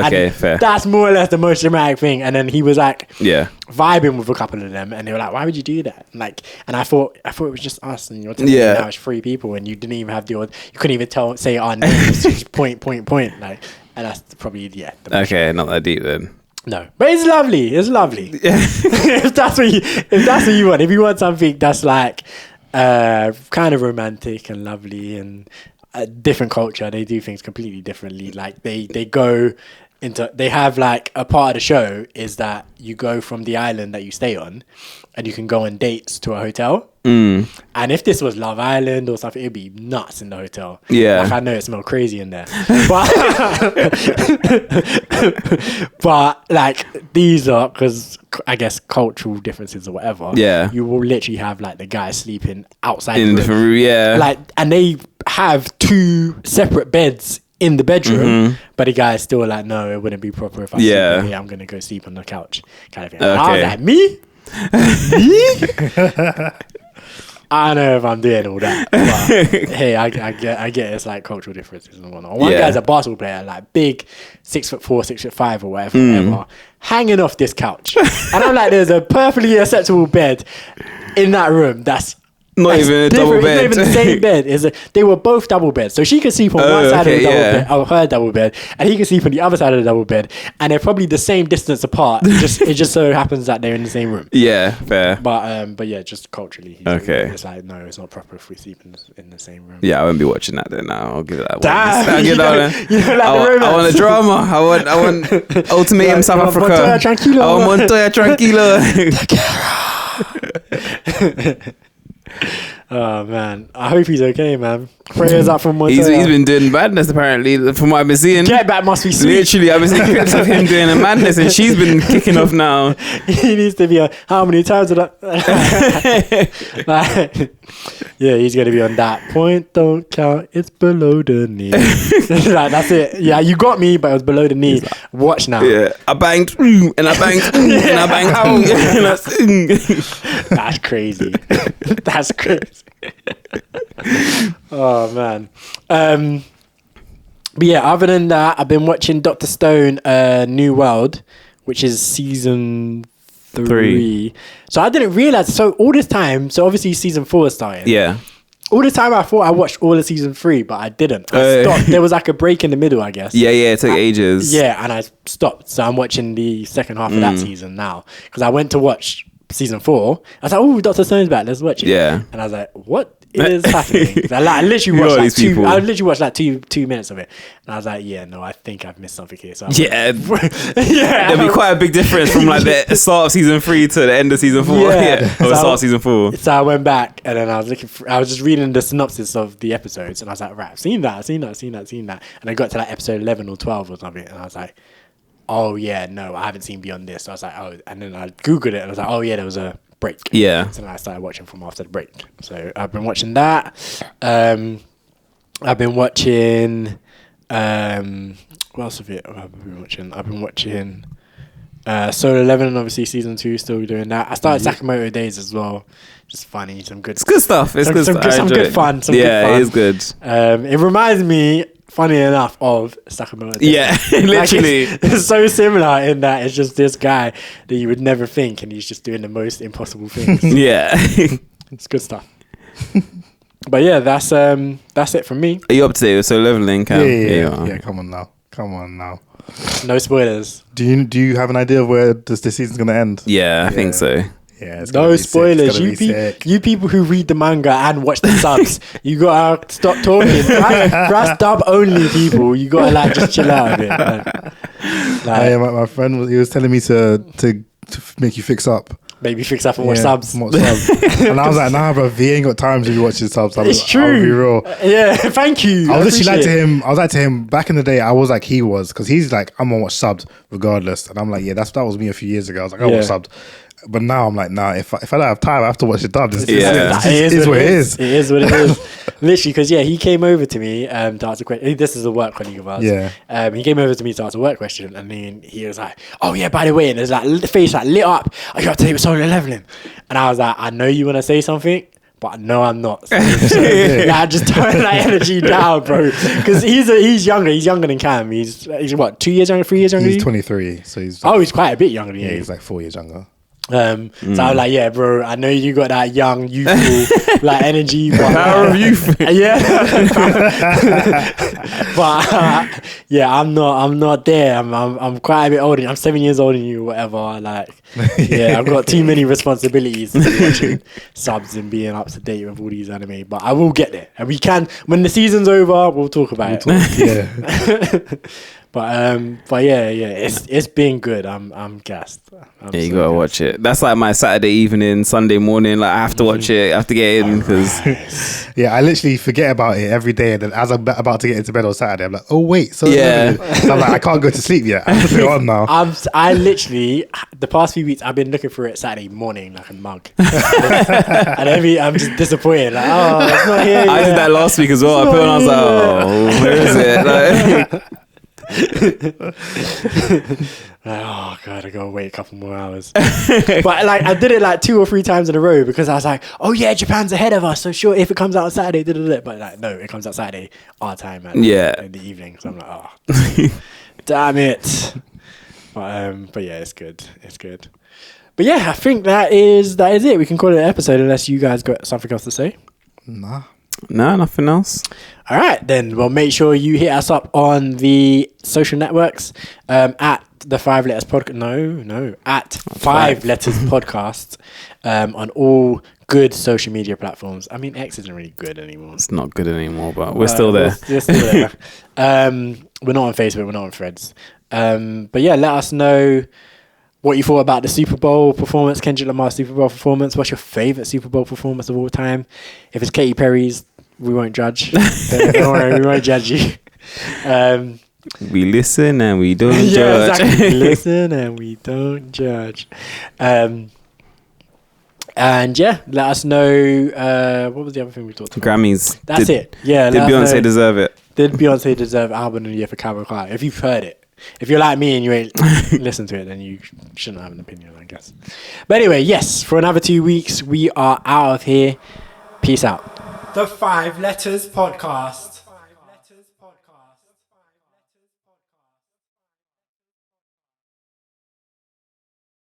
Okay, fair. That's more or less the most dramatic thing. And then he was like, vibing with a couple of them, and they were like, why would you do that? Like, and I thought it was just us, and you're telling me now it's 3 people, and you didn't even have you couldn't even say our names. Just point. Like, and that's probably okay, not that deep then. No, but it's lovely. if that's what you want. If you want something that's like kind of romantic and lovely and a different culture, they do things completely differently. Like they go into, they have like a part of the show is that you go from the island that you stay on, and you can go on dates to a hotel. And if this was Love Island or something, it'd be nuts in the hotel. Yeah, like, I know it smells crazy in there, but like these are, because I guess cultural differences or whatever. Yeah, you will literally have like the guy sleeping outside in a different room. Yeah, like, and they have 2 separate beds in the bedroom, but the guy's still like, no, it wouldn't be proper if I sleep in here. I'm gonna go sleep on the couch, kind of thing. Okay. I was like, me? I don't know if I'm doing all that, but hey, I get it's like cultural differences and whatnot. One guy's a basketball player, like big, 6'4", 6'5", or whatever, hanging off this couch, and I'm like, there's a perfectly acceptable bed in that room. That's not even a double bed. It's not even the same bed. They were both double beds. So she could sleep on one side of the double bed, of her double bed, and he could sleep on the other side of the double bed. And they're probably the same distance apart. It just so happens that they're in the same room. Yeah, fair. But yeah, just culturally. It's like, no, it's not proper if we sleep in the same room. Yeah, I won't be watching that then. I'll give it that one. I want a drama. I want Ultimatum South Africa. Montoya Tranquilo. I want Montoya Tranquilo. Oh man, I hope he's okay, man. Prayers up from Montoya. He's been doing madness apparently, from what I've been seeing. Get back must be sweet. Literally, I've been seeing clips of him doing a madness, and she's been kicking off now. He needs to be how many times did yeah, he's gonna be on that point. Don't count, it's below the knee. Like, that's it. Yeah, you got me, but it was below the knee. Watch now. Yeah, I banged and I banged and I banged. That's crazy. That's crazy. Oh man. But yeah, other than that, I've been watching Dr. Stone New World, which is season 3. So I didn't realize, so all this time, so obviously season 4 is starting. Yeah. All this time I thought I watched all of season 3, but I didn't. I stopped. There was like a break in the middle, I guess. Yeah, it took ages. Yeah, and I stopped. So I'm watching the second half of that season now, because I went to watch season 4. I was like, oh, Dr. Stone's back, let's watch it. Yeah. And I was like, what It is fascinating. I literally Who are watched these people? I literally watched like two minutes of it, and I was like, yeah, no, I think I've missed something here. So Yeah. yeah, There'll be quite a big difference from like the start of season 3 to the end of season 4. Yeah. Or the start of season 4. So I went back and then I was just reading the synopsis of the episodes, and I was like, right, I've seen that, and I got to like episode 11 or 12 or something, and I was like, oh yeah, no, I haven't seen beyond this. So I was like, oh, and then I googled it and I was like, oh yeah, there was a break. Yeah. So then I started watching from after the break. So I've been watching that. I've been watching what else have I been watching? I've been watching Solo 11, and obviously season 2, still doing that. I started Sakamoto Days as well. Just funny, some good. It's good stuff. It's good stuff. Some good fun. It is good. It reminds me, funny enough, of Sakamoto Days. Yeah, literally. Like it's so similar in that it's just this guy that you would never think, and he's just doing the most impossible things. Yeah. It's good stuff. But yeah, that's it from me. Are you up to date with Solo Leveling, Cam? Yeah. Come on now. No spoilers. Do you have an idea of where the season's gonna end? Yeah, I think so. Yeah, it's gonna No be sick. spoilers. It's gonna be sick. You people who read the manga and watch the subs, you gotta stop talking. For us dub only people, you gotta like just chill out a bit. Yeah, my friend was telling me to make you fix up. Maybe fix up and watch subs. Watch subs. And I was like, nah, bro, he ain't got time to be watching subs. It's true. I'll be real. Yeah, thank you. I was like to him back in the day. I was like he was, because he's like, I'm gonna watch subs regardless, and I'm like, yeah, that was me a few years ago. I was like, I watch subs, but now I'm like, nah, if I don't have time, I have to watch it dubbed. It is what it is. It is what it is. Literally, because he came over to me to ask a question. This is a work colleague of ours. Yeah. He came over to me to ask a work question, and then he was like, "Oh yeah, by the way," and there's like the face like lit up. I got to take Solo Leveling, and I was like, "I know you want to say something, but no, I'm not." So I just turned that energy down, bro. Because he's younger. He's younger than Cam. He's what, 2 years younger, 3 years younger? He's 23, so he's he's quite a bit younger than you. Yeah, he's like 4 years younger. So I was like, yeah, bro, I know you got that young, youthful like energy, but Power of youth. yeah. But yeah, I'm not there. I'm quite a bit older. I'm 7 years older than you, whatever. Like, yeah, I've got too many responsibilities to be watching subs and being up to date with all these anime. But I will get there, and we can, when the season's over, we'll talk about it. Yeah. But yeah, it's been good. I'm gassed. Yeah, you gotta watch it. That's like my Saturday evening, Sunday morning. Like I have to watch it. I have to get in because yeah, I literally forget about it every day, and then as I'm about to get into bed on Saturday, I'm like, oh wait, so yeah. So I'm like, I can't go to sleep yet. I have to put it on now. I literally, the past few weeks, I've been looking for it Saturday morning like a mug, and I'm just disappointed. Like, oh, it's not here yet. I did that last week as well. I put it on. I was like, oh, where is it? Like, oh god, I gotta wait a couple more hours. But like I did it like 2 or 3 times in a row because I was like, oh yeah, Japan's ahead of us, so sure, if it comes out on Saturday, but like no, it comes out Saturday our time in the evening. So I'm like, oh damn it. But yeah, it's good. But yeah, I think that is it. We can call it an episode unless you guys got something else to say. Nah. No, nothing else. All right, then. Well, make sure you hit us up on the social networks at the 5 Letters Podcast. No, at 5 Letters Podcast on all good social media platforms. I mean, X isn't really good anymore. It's not good anymore, but we're still there. We're still there. We're not on Facebook. We're not on Threads. But yeah, let us know what you thought about the Super Bowl performance, Kendrick Lamar's Super Bowl performance. What's your favorite Super Bowl performance of all time? If it's Katy Perry's, we won't judge. Don't worry, we won't judge you. We listen and we don't judge. Exactly. We listen and we don't judge. And yeah, let us know. What was the other thing we talked about? Grammys. That's it. Yeah. Did Beyonce deserve it? Did Beyonce deserve Album of the Year for Calvin Klein? If you've heard it. If you're like me and you ain't listened to it, then you shouldn't have an opinion, I guess. But anyway, yes, for another 2 weeks, we are out of here. Peace out. The 5 Letters Podcast.